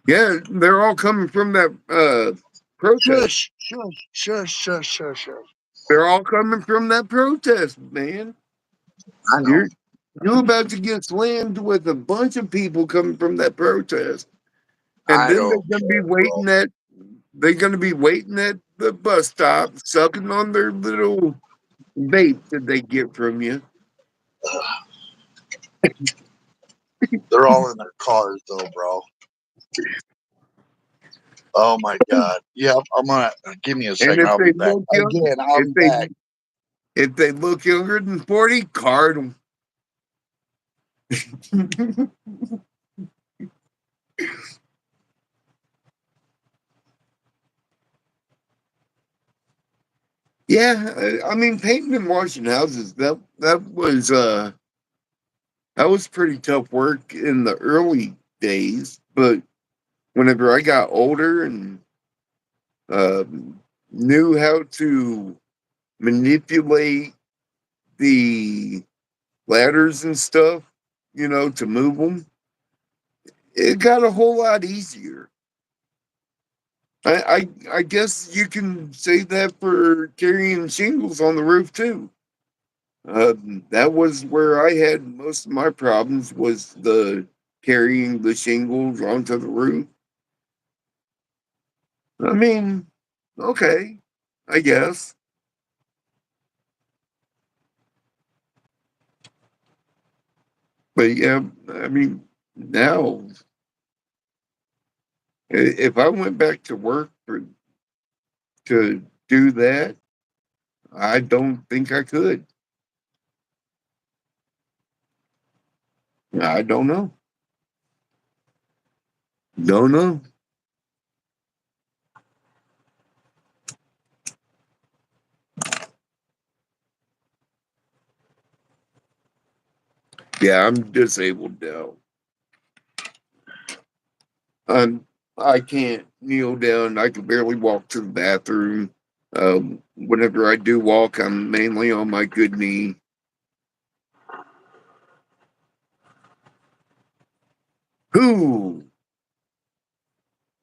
[SPEAKER 2] Yeah, they're all coming from that protest.
[SPEAKER 1] Shush, shush, shush, shush, shush, shush.
[SPEAKER 2] They're all coming from that protest, man.
[SPEAKER 1] I know.
[SPEAKER 2] You're you're about to get slammed with a bunch of people coming from that protest. And
[SPEAKER 1] I
[SPEAKER 2] then
[SPEAKER 1] don't care, bro.
[SPEAKER 2] they're gonna be waiting at the bus stop, sucking on their little vape that they get from you.
[SPEAKER 1] They're all in their cars though, bro. Oh my god. Yeah, I'm gonna give me a
[SPEAKER 2] And
[SPEAKER 1] second. I'll be back. Again, I'll
[SPEAKER 2] if
[SPEAKER 1] be
[SPEAKER 2] they
[SPEAKER 1] back.
[SPEAKER 2] if they look younger than 40, card them. Yeah, I mean painting and washing houses, that was I was pretty tough work in the early days, but whenever I got older and knew how to manipulate the ladders and stuff, to move them, it got a whole lot easier. I guess you can say that for carrying shingles on the roof too. That was where I had most of my problems was the carrying the shingles onto the roof. I mean, okay, I guess. But yeah, I mean, now if I went back to work to do that, I don't think I could. I don't know. Don't know. Yeah, I'm disabled now. I'm I can't kneel down. I can barely walk to the bathroom. Whenever I do walk, I'm mainly on my good knee. Whoo!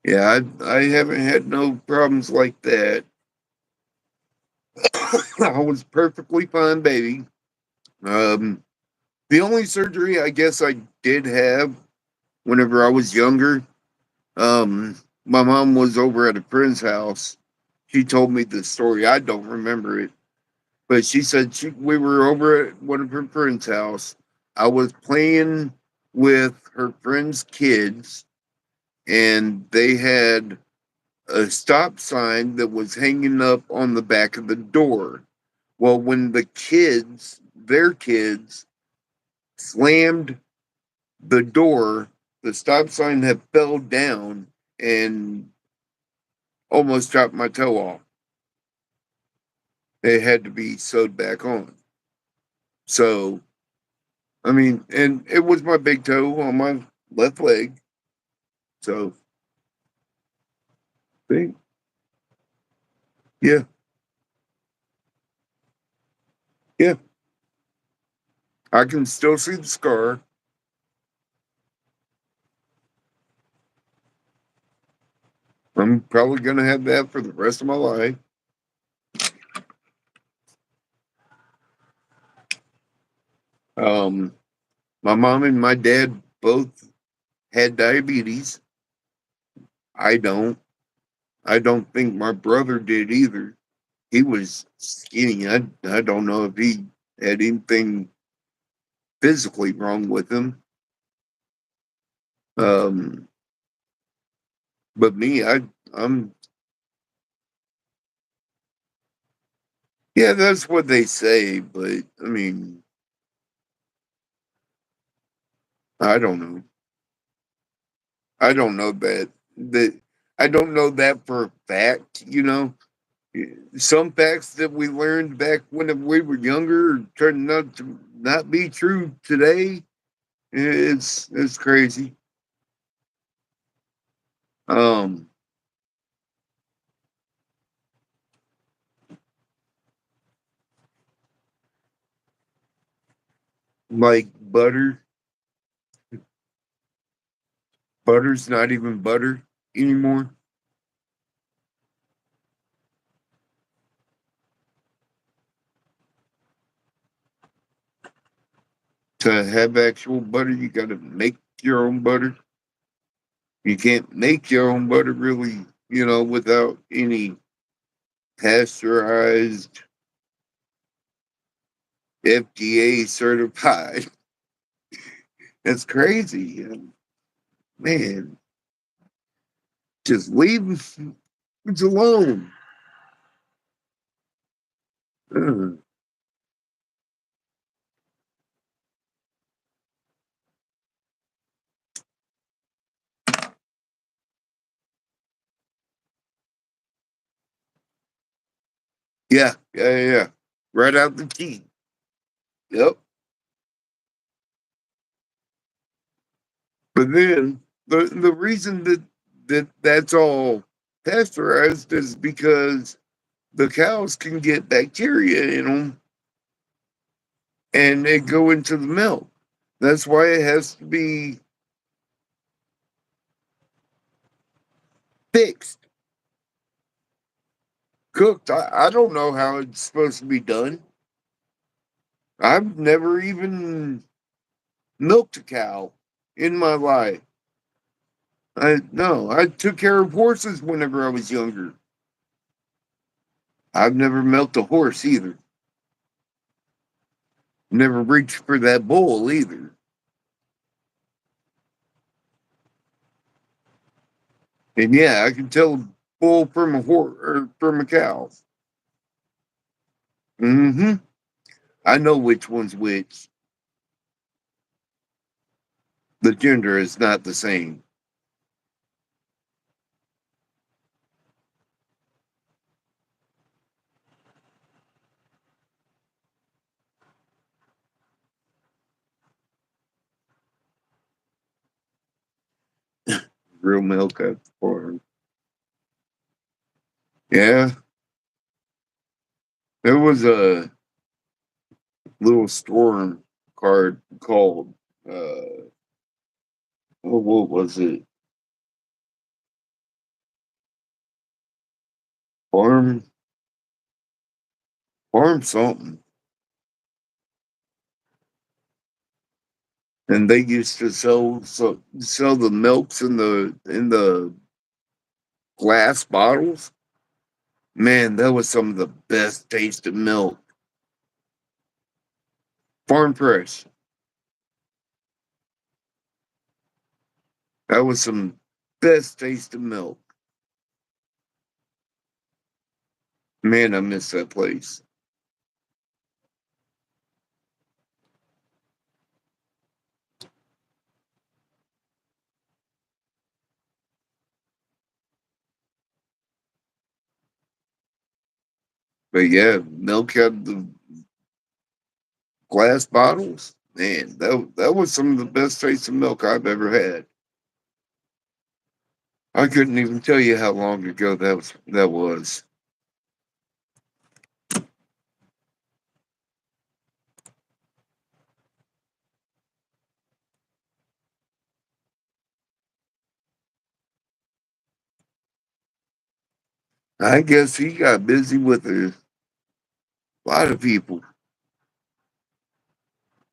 [SPEAKER 2] Yeah, I haven't had no problems like that. I was perfectly fine, baby. Um, the only surgery I guess I did have whenever I was younger, my mom was over at a friend's house. She told me the story. I don't remember it, but she said we were over at one of her friend's house. I was playing with her friend's kids, and they had a stop sign that was hanging up on the back of the door. Well, when their kids, slammed the door, the stop sign had fell down and almost chopped my toe off. It had to be sewed back on. So, I mean, and it was my big toe on my left leg. So, see, yeah, yeah, I can still see the scar. I'm probably going to have that for the rest of my life. Um, my mom and my dad both had diabetes. I don't. I don't think my brother did either. He was skinny. I don't know if he had anything physically wrong with him. Um, but me, I'm yeah, that's what they say. But I mean, I don't know. I don't know that I don't know that for a fact. Some facts that we learned back when we were younger turn out to not be true today. It's crazy. Um, like butter's not even butter anymore. To have actual butter, you got to make your own butter. You can't make your own butter really, without any pasteurized, FDA certified. That's crazy. Man, just leave it alone. Uh, yeah, yeah, yeah. Right out the teeth. Yep. But then the reason that's all pasteurized is because the cows can get bacteria in them and they go into the milk. That's why it has to be fixed, cooked. I don't know how it's supposed to be done. I've never even milked a cow in my life. I took care of horses whenever I was younger. I've never milked a horse either. Never reached for that bull either. And yeah, I can tell a bull from a horse or from a cow. Hmm. I know which one's which. The gender is not the same. Real milk at the farm. Yeah, there was a little storm card called what was it? Farm farm something. And they used to sell the milks in the glass bottles. Man, that was some of the best tasting milk. Farm fresh. That was some best tasting milk. Man, I miss that place. But yeah, milk out the glass bottles. Man, that was some of the best tasting milk I've ever had. I couldn't even tell you how long ago that was. I guess he got busy with a lot of people.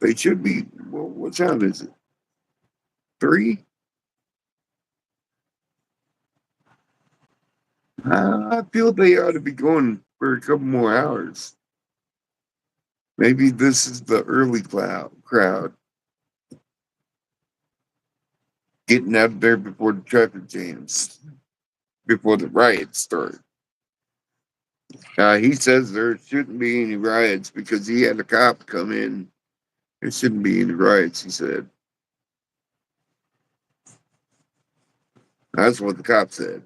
[SPEAKER 2] They should be. Well, what time is it? 3? I feel they ought to be going for a couple more hours. Maybe this is the early crowd getting out there before the traffic jams, before the riots start. He says there shouldn't be any riots because he had a cop come in. There shouldn't be any riots, he said. That's what the cop said.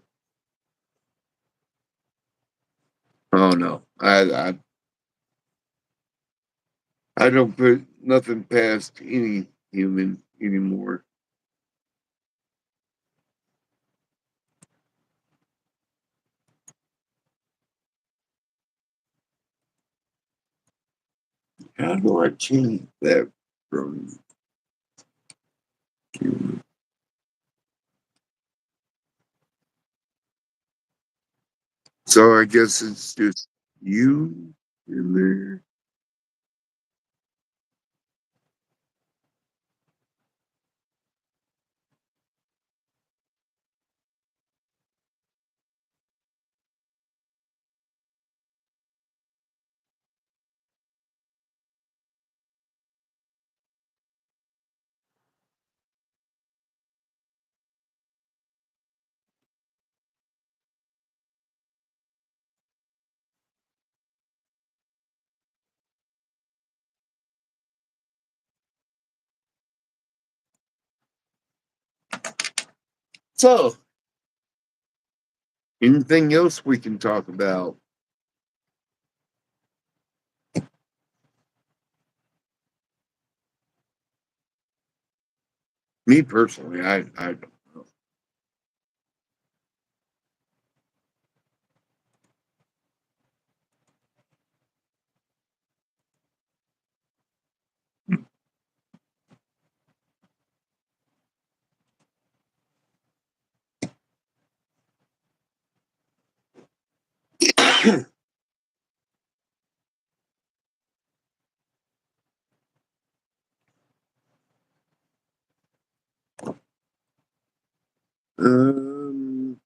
[SPEAKER 2] Oh no, I don't put nothing past any human anymore. How do I change that from human? So I guess it's just you in there. So anything else we can talk about? Me personally, I don't know. um,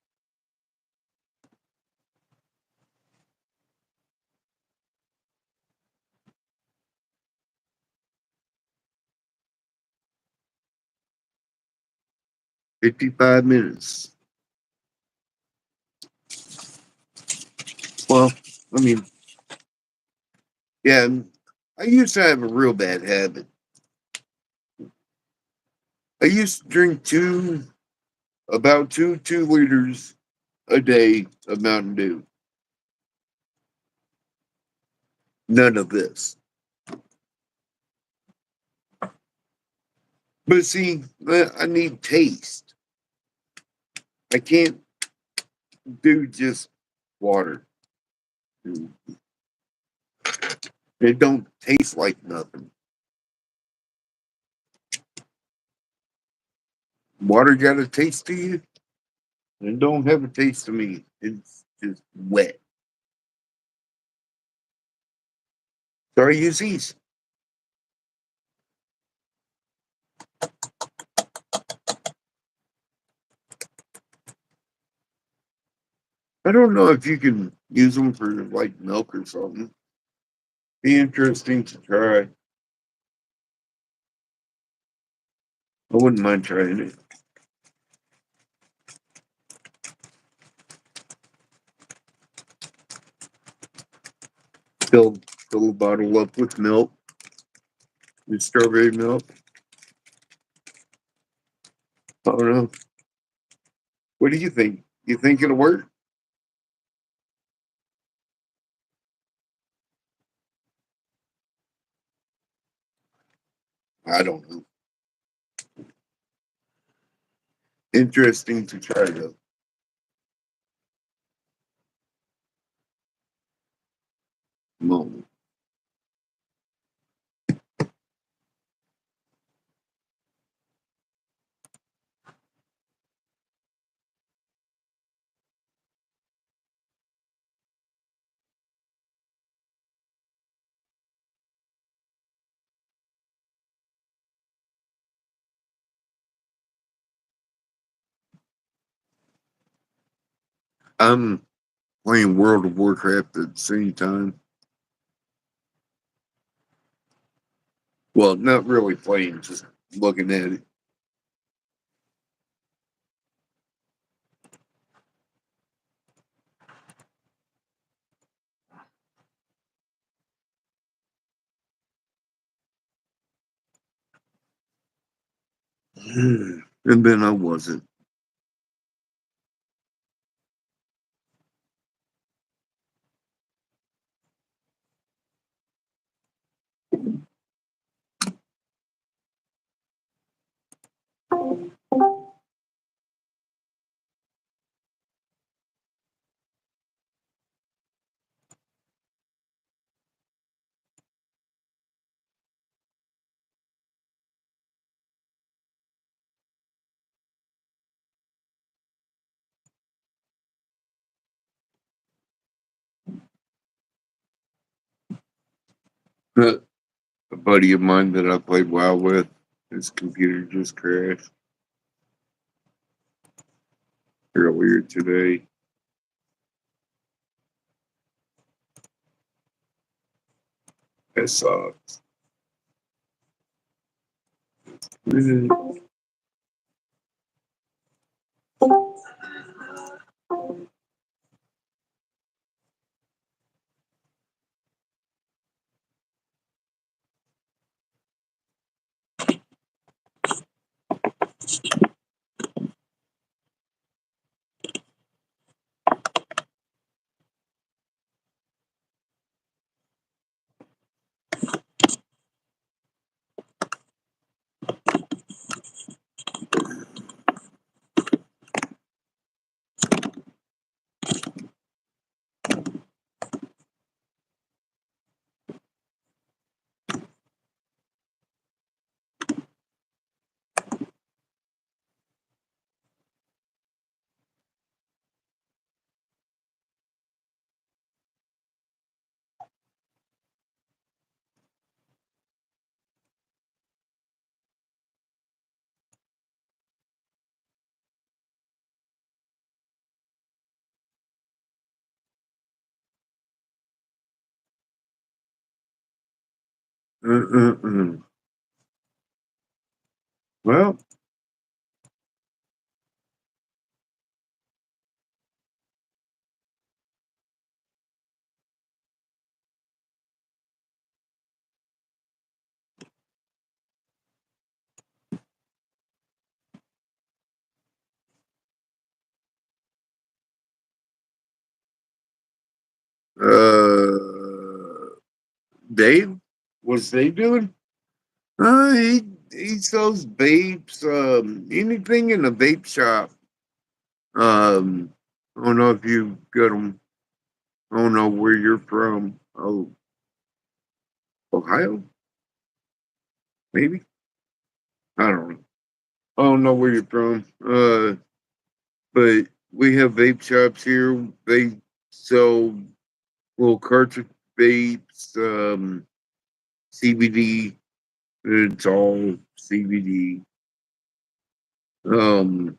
[SPEAKER 2] 55 minutes. Well, I mean, yeah, I used to have a real bad habit. I used to drink about 2 liters a day of Mountain Dew. None of this. But see, I need taste. I can't do just water. It don't taste like nothing. Water got a taste to you? It don't have a taste to me. It's just wet. Sorry, Uzis. I don't know if you can use them for like milk or something. Be interesting to try. I wouldn't mind trying it. Fill fill a bottle up with milk, with strawberry milk. I don't know. What do you think? You think it'll work? I don't know. Interesting to try though. Moment. I'm playing World of Warcraft at the same time. Well, not really playing, just looking at it. And then I wasn't. A buddy of mine that I played WoW with, his computer just crashed earlier today. That sucks. Mm-mm-mm. Well, uh, Dave, what's Dave doing? He sells vapes, anything in a vape shop. Um, I don't know if you got them. I don't know where you're from. Oh, Ohio, maybe. I don't know. I don't know where you're from. But we have vape shops here. They sell little cartridge vapes, CBD. It's all CBD. Um,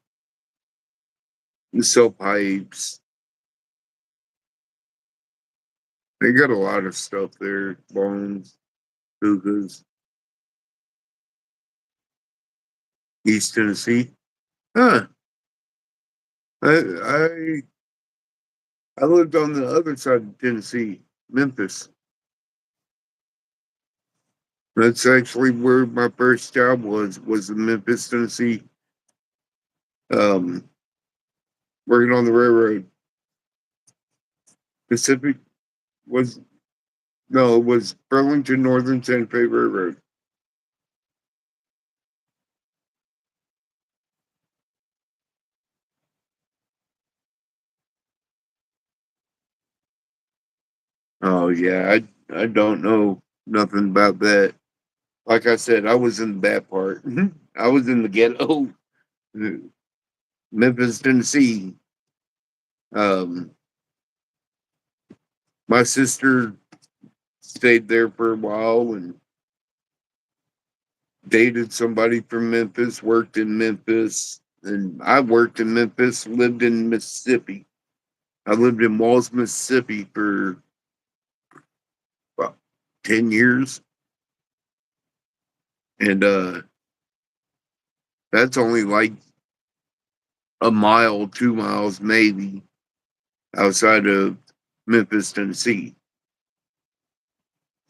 [SPEAKER 2] they sell pipes. They got a lot of stuff there. Bones, hookahs, East Tennessee. Huh. I I lived on the other side of Tennessee, Memphis. That's actually where my first job was in Memphis, Tennessee. Um, working on the railroad. Pacific was no, it was Burlington Northern Santa Fe Railroad. Oh yeah, I don't know nothing about that. Like I said, I was in the bad part. I was in the ghetto, Memphis, Tennessee. Um, my sister stayed there for a while and dated somebody from Memphis, worked in Memphis, and I worked in Memphis, lived in Mississippi. I lived in Walls, Mississippi for about 10 years. And that's only like a mile, 2 miles maybe outside of Memphis, Tennessee.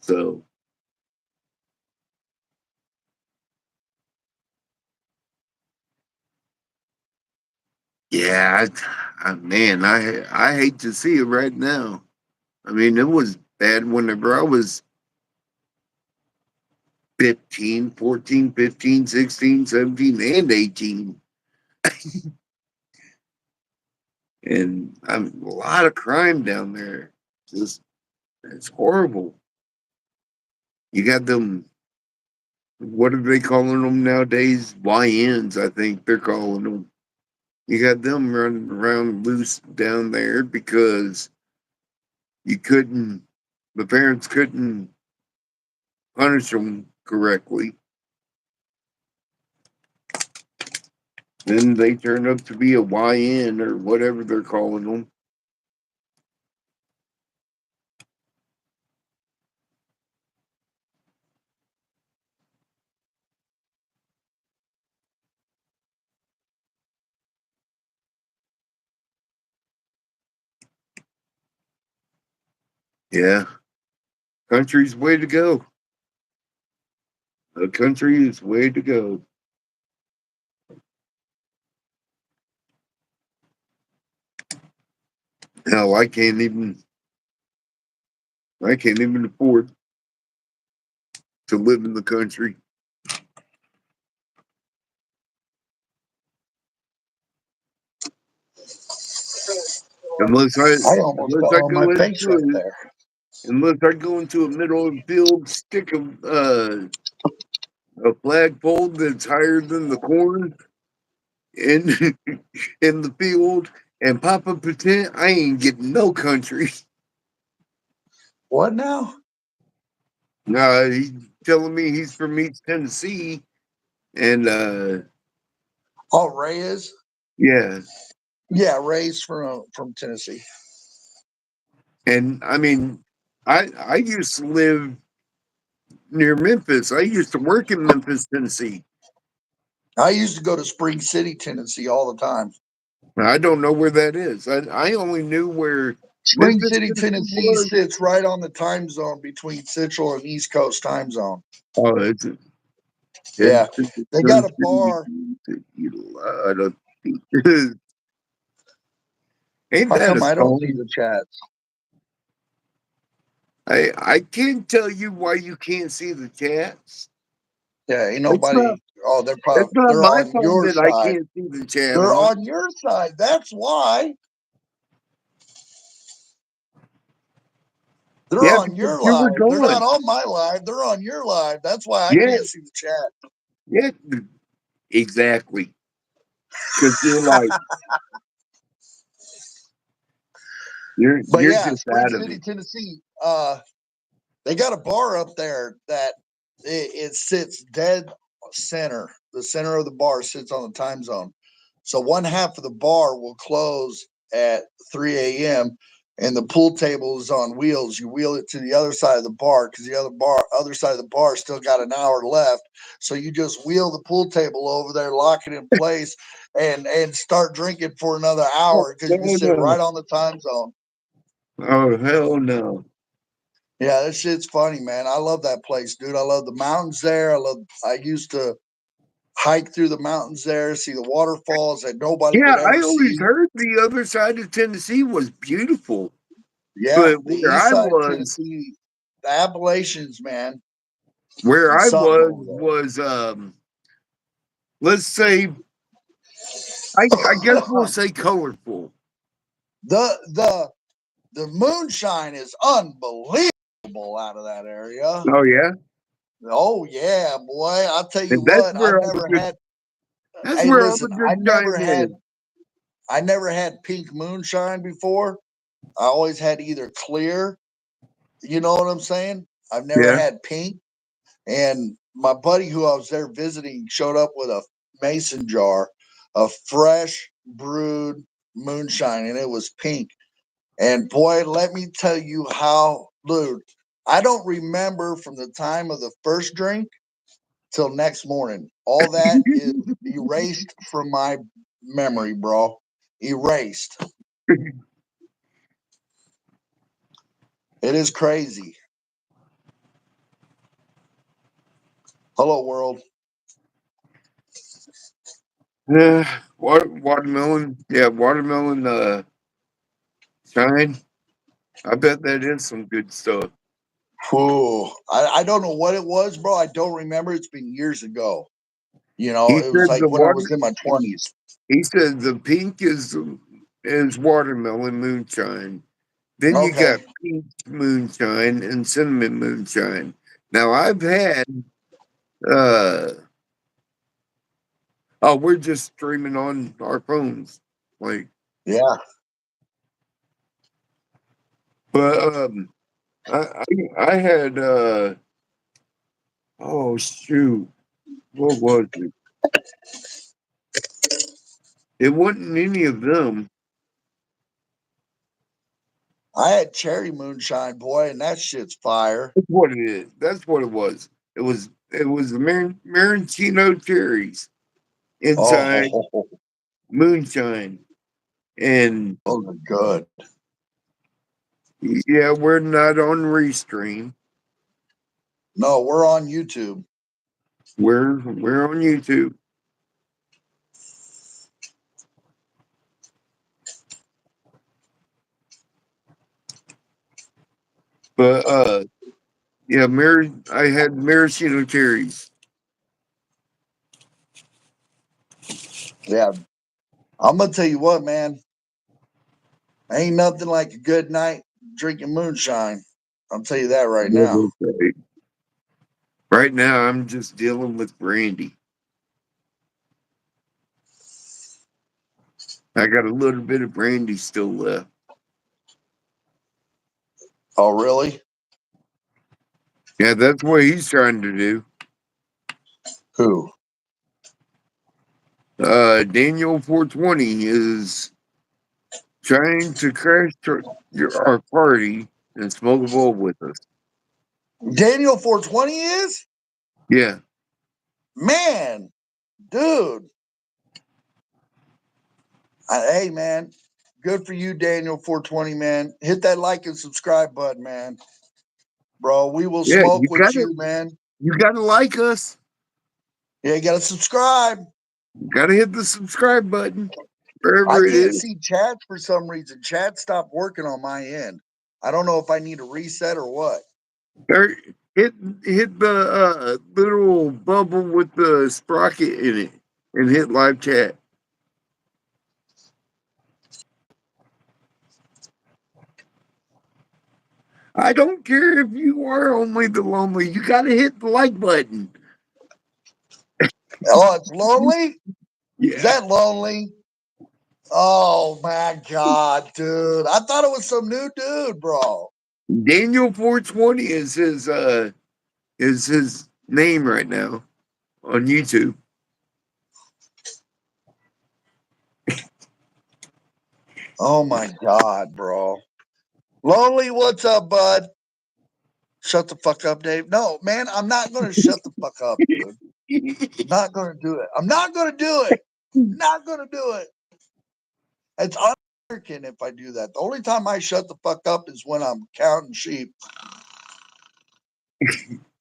[SPEAKER 2] So yeah, man, I hate to see it right now. I mean, it was bad whenever I was 15, 14, 15, 16, 17, and 18. And I'm a lot of crime down there. Just it's horrible. You got them, what are they calling them nowadays? YNs, I think they're calling them. You got them running around loose down there because you couldn't, the parents couldn't punish them correctly. Then they turn up to be a YN or whatever they're calling them. Yeah, country's way to go. The country is way to go. Hell, I can't even afford to live in the country unless I
[SPEAKER 1] I almost
[SPEAKER 2] unless
[SPEAKER 1] got
[SPEAKER 2] I
[SPEAKER 1] all my
[SPEAKER 2] go
[SPEAKER 1] pace
[SPEAKER 2] into
[SPEAKER 1] right
[SPEAKER 2] it
[SPEAKER 1] there.
[SPEAKER 2] unless I go into a middle of the field, stick a flagpole that's higher than the corn in in the field and pop up a tent, I ain't getting no country.
[SPEAKER 1] What now?
[SPEAKER 2] Nah, he's telling me he's from East Tennessee, and
[SPEAKER 1] Oh, Ray is?
[SPEAKER 2] yeah,
[SPEAKER 1] Yeah, Ray's from Tennessee.
[SPEAKER 2] and I mean, I used to live near Memphis. I used to work in Memphis, Tennessee.
[SPEAKER 1] I used to go to Spring City, Tennessee all the time.
[SPEAKER 2] I don't know where that is. I only knew where
[SPEAKER 1] Spring
[SPEAKER 2] Memphis,
[SPEAKER 1] City,
[SPEAKER 2] Tennessee
[SPEAKER 1] Tennessee
[SPEAKER 2] was.
[SPEAKER 1] sits right on the time zone between Central and East Coast time zone.
[SPEAKER 2] Oh, it's
[SPEAKER 1] Yeah. They got a
[SPEAKER 2] Tennessee.
[SPEAKER 1] bar.
[SPEAKER 2] I don't Ain't
[SPEAKER 1] How
[SPEAKER 2] that
[SPEAKER 1] come
[SPEAKER 2] a
[SPEAKER 1] I don't see
[SPEAKER 2] song?
[SPEAKER 1] the chats?
[SPEAKER 2] I can't tell you why you can't see the chats.
[SPEAKER 1] Yeah, ain't
[SPEAKER 2] It's not
[SPEAKER 1] nobody. Oh,
[SPEAKER 2] it's not
[SPEAKER 1] they're
[SPEAKER 2] my
[SPEAKER 1] on
[SPEAKER 2] phone
[SPEAKER 1] your
[SPEAKER 2] that I
[SPEAKER 1] side.
[SPEAKER 2] can't see the chat
[SPEAKER 1] They're
[SPEAKER 2] on.
[SPEAKER 1] on your side. That's why. They're
[SPEAKER 2] Yeah,
[SPEAKER 1] on
[SPEAKER 2] because
[SPEAKER 1] your
[SPEAKER 2] you were
[SPEAKER 1] live. They're not
[SPEAKER 2] going.
[SPEAKER 1] on my live. They're on your live. That's why I
[SPEAKER 2] Yeah,
[SPEAKER 1] can't see the chat.
[SPEAKER 2] yeah, exactly. Because you're like
[SPEAKER 1] But
[SPEAKER 2] you're
[SPEAKER 1] yeah,
[SPEAKER 2] just
[SPEAKER 1] Spring
[SPEAKER 2] out of
[SPEAKER 1] City,
[SPEAKER 2] it.
[SPEAKER 1] Tennessee. They got a bar up there that it sits dead center. The center of the bar sits on the time zone. So one half of the bar will close at 3 a.m. and the pool table is on wheels. You wheel it to the other side of the bar because the other side of the bar still got an hour left. So you just wheel the pool table over there, lock it in place, and start drinking for another
[SPEAKER 2] Oh,
[SPEAKER 1] hour because you can sit
[SPEAKER 2] no.
[SPEAKER 1] right on the time zone.
[SPEAKER 2] Oh, hell no.
[SPEAKER 1] Yeah, that shit's funny, man. I love that place, dude. I love the mountains there. I used to hike through the mountains there, see the waterfalls that nobody
[SPEAKER 2] Yeah,
[SPEAKER 1] would
[SPEAKER 2] I
[SPEAKER 1] ever
[SPEAKER 2] always
[SPEAKER 1] see.
[SPEAKER 2] heard the other side of Tennessee was beautiful,
[SPEAKER 1] Yeah,
[SPEAKER 2] but
[SPEAKER 1] the
[SPEAKER 2] where
[SPEAKER 1] east
[SPEAKER 2] I
[SPEAKER 1] side of
[SPEAKER 2] was,
[SPEAKER 1] Tennessee, the Appalachians, man,
[SPEAKER 2] where
[SPEAKER 1] is
[SPEAKER 2] I
[SPEAKER 1] something
[SPEAKER 2] was
[SPEAKER 1] over there.
[SPEAKER 2] was let's say I guess we'll say colorful.
[SPEAKER 1] the the the moonshine is unbelievable out of that area.
[SPEAKER 2] Oh yeah,
[SPEAKER 1] Oh yeah, boy. I'll tell you
[SPEAKER 2] and that's
[SPEAKER 1] what,
[SPEAKER 2] where all the good that's
[SPEAKER 1] hey,
[SPEAKER 2] where all the
[SPEAKER 1] listen,
[SPEAKER 2] good shine is.
[SPEAKER 1] I never had pink moonshine before. I always had either clear, you know what I'm saying? I've never
[SPEAKER 2] Yeah,
[SPEAKER 1] had pink. And my buddy who I was there visiting showed up with a mason jar of fresh brewed moonshine, and it was pink. And boy, let me tell you how, dude, I don't remember from the time of the first drink till next morning. All that is erased from my memory, bro. Erased. It is crazy. Hello, world.
[SPEAKER 2] yeah. Watermelon, yeah, watermelon. Shine. I bet that is some good stuff.
[SPEAKER 1] Whew. I don't know what it was, bro. I don't remember. It's been years ago. You know,
[SPEAKER 2] He
[SPEAKER 1] it was
[SPEAKER 2] said
[SPEAKER 1] like
[SPEAKER 2] the
[SPEAKER 1] when I
[SPEAKER 2] water.
[SPEAKER 1] was in my 20s.
[SPEAKER 2] He said the pink is watermelon moonshine. Then you
[SPEAKER 1] Okay.
[SPEAKER 2] got peach moonshine and cinnamon moonshine. Now I've had uh oh, we're just streaming on our phones. Like
[SPEAKER 1] Yeah.
[SPEAKER 2] but I had oh shoot. What was it? It wasn't any of them.
[SPEAKER 1] I had cherry moonshine, boy, and that shit's fire.
[SPEAKER 2] That's what it is. That's what it was. It was the maraschino cherries inside
[SPEAKER 1] Oh,
[SPEAKER 2] moonshine. And
[SPEAKER 1] those are good.
[SPEAKER 2] yeah, we're not on Restream.
[SPEAKER 1] No, we're on YouTube.
[SPEAKER 2] We're on YouTube. But yeah, I had maraschino cherries.
[SPEAKER 1] Yeah. I'm going to tell you what, man. Ain't nothing like a good night drinking moonshine. I'll tell you that right now.
[SPEAKER 2] Right now I'm just dealing with brandy. I got a little bit of brandy still left.
[SPEAKER 1] Oh, really?
[SPEAKER 2] Yeah, that's what he's trying to do.
[SPEAKER 1] Who?
[SPEAKER 2] Daniel 420 is trying to crash our party and smoke a bowl with us.
[SPEAKER 1] Daniel 420 is?
[SPEAKER 2] Yeah.
[SPEAKER 1] Man, dude. Hey, man. Good for you, Daniel 420, man. Hit that like and subscribe button, man. Bro, we will
[SPEAKER 2] Yeah.
[SPEAKER 1] smoke with you, man.
[SPEAKER 2] You gotta like us.
[SPEAKER 1] Yeah, you gotta subscribe.
[SPEAKER 2] You gotta hit the subscribe button.
[SPEAKER 1] I
[SPEAKER 2] Wherever it
[SPEAKER 1] can't
[SPEAKER 2] is.
[SPEAKER 1] see chat for some reason. Chat stopped working on my end. I don't know if I need a reset or what.
[SPEAKER 2] Or hit the little bubble with the sprocket in it and hit live chat. I don't care if you are only the lonely. You gotta hit the like button.
[SPEAKER 1] Oh, it's lonely? Is
[SPEAKER 2] Yeah.
[SPEAKER 1] that lonely? Oh my god, dude. I thought it was some new dude, bro.
[SPEAKER 2] Daniel 420 is his name right now on YouTube.
[SPEAKER 1] Oh my god, bro. Lonely, what's up, bud? Shut the fuck up, Dave. No, man, I'm not gonna shut the fuck up, dude. Not gonna do it. I'm not gonna do it. Not gonna do it. It's un-American if I do that. The only time I shut the fuck up is when I'm counting sheep.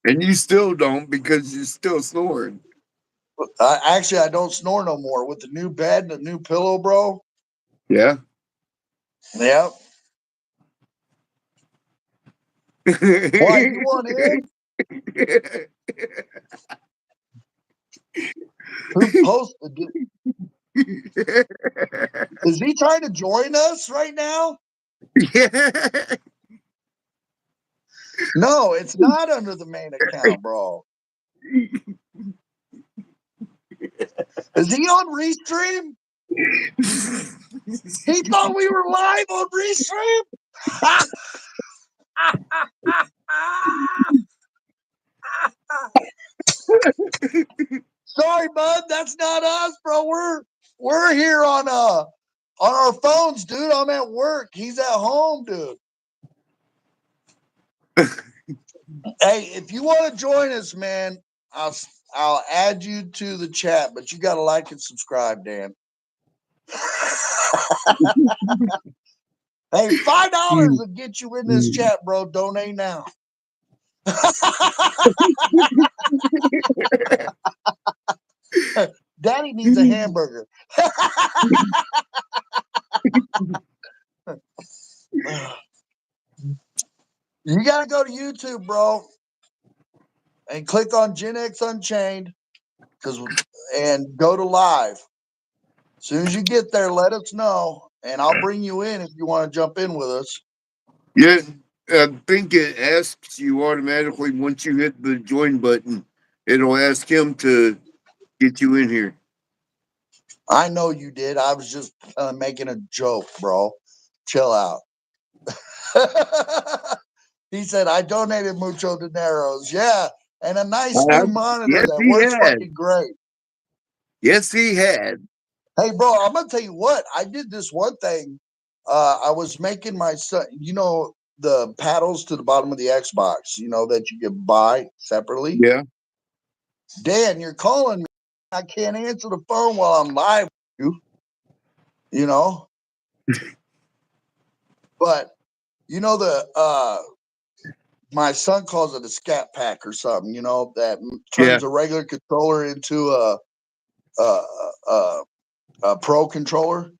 [SPEAKER 2] And you still don't because you're still snoring.
[SPEAKER 1] I don't snore no more with the new bed and the new pillow, bro.
[SPEAKER 2] Yeah.
[SPEAKER 1] Yep. Why you want in? Who posted it? Is he trying to join us right now?
[SPEAKER 2] Yeah.
[SPEAKER 1] No, it's not under the main account, bro. Is he on Restream? He thought we were live on Restream? Sorry, bud. That's not us, bro. We're here on our phones, dude. I'm at work. He's at home, dude. Hey, if you want to join us, man, I'll add you to the chat, but you got to like and subscribe, Dan. Hey, $5 will get you in this chat, bro. Donate now. Daddy needs a hamburger. You got to go to YouTube, bro, and click on GenX Unchained and go to live. As soon as you get there, let us know, and I'll bring you in if you want to jump in with us.
[SPEAKER 2] Yeah, I think it asks you automatically once you hit the join button. It'll ask him to get you in here.
[SPEAKER 1] I know you did. I was just making a joke, bro. Chill out. He said, I donated mucho dineros. Yeah. And a nice new monitor
[SPEAKER 2] Yes,
[SPEAKER 1] that
[SPEAKER 2] he
[SPEAKER 1] works
[SPEAKER 2] had.
[SPEAKER 1] fucking great.
[SPEAKER 2] Yes, he had.
[SPEAKER 1] Hey, bro, I'm going to tell you what. I did this one thing. I was making my son, the paddles to the bottom of the Xbox, that you can buy separately.
[SPEAKER 2] Yeah.
[SPEAKER 1] Dan, you're calling me. I can't answer the phone while I'm live with you. But my son calls it a scat pack or something, that turns a regular controller into a, a, a pro controller.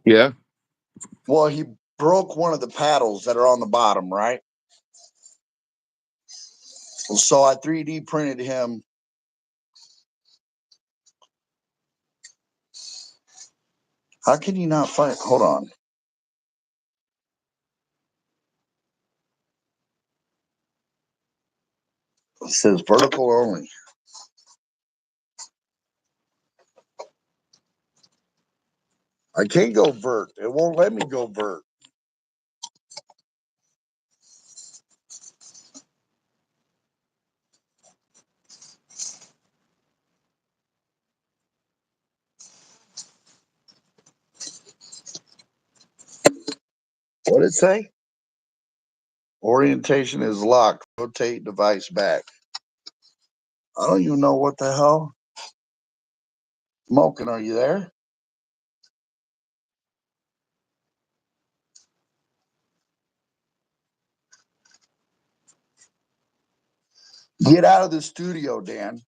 [SPEAKER 2] Yeah.
[SPEAKER 1] Well, he broke one of the paddles that are on the bottom, right? So I 3D printed him. How can you not find? Hold on. It says vertical only. I can't go vert. It won't let me go vert. What did it say? Orientation is locked. Rotate device back. I don't even know what the hell. Smoking, are you there? Get out of the studio, Dan.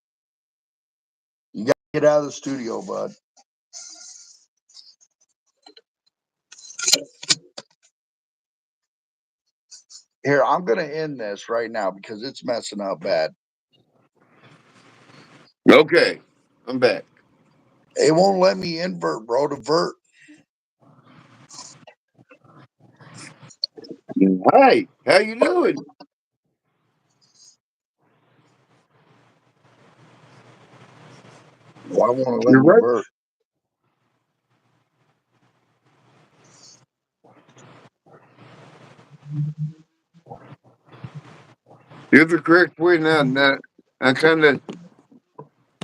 [SPEAKER 1] You got to get out of the studio, bud. Here, I'm going to end this right now because it's messing up bad.
[SPEAKER 2] Okay, I'm back.
[SPEAKER 1] It won't let me invert, bro. Divert.
[SPEAKER 2] Hi, how you doing?
[SPEAKER 1] Why won't it let
[SPEAKER 2] You're
[SPEAKER 1] me
[SPEAKER 2] right.
[SPEAKER 1] vert?
[SPEAKER 2] You're the correct way now. Now, I kind of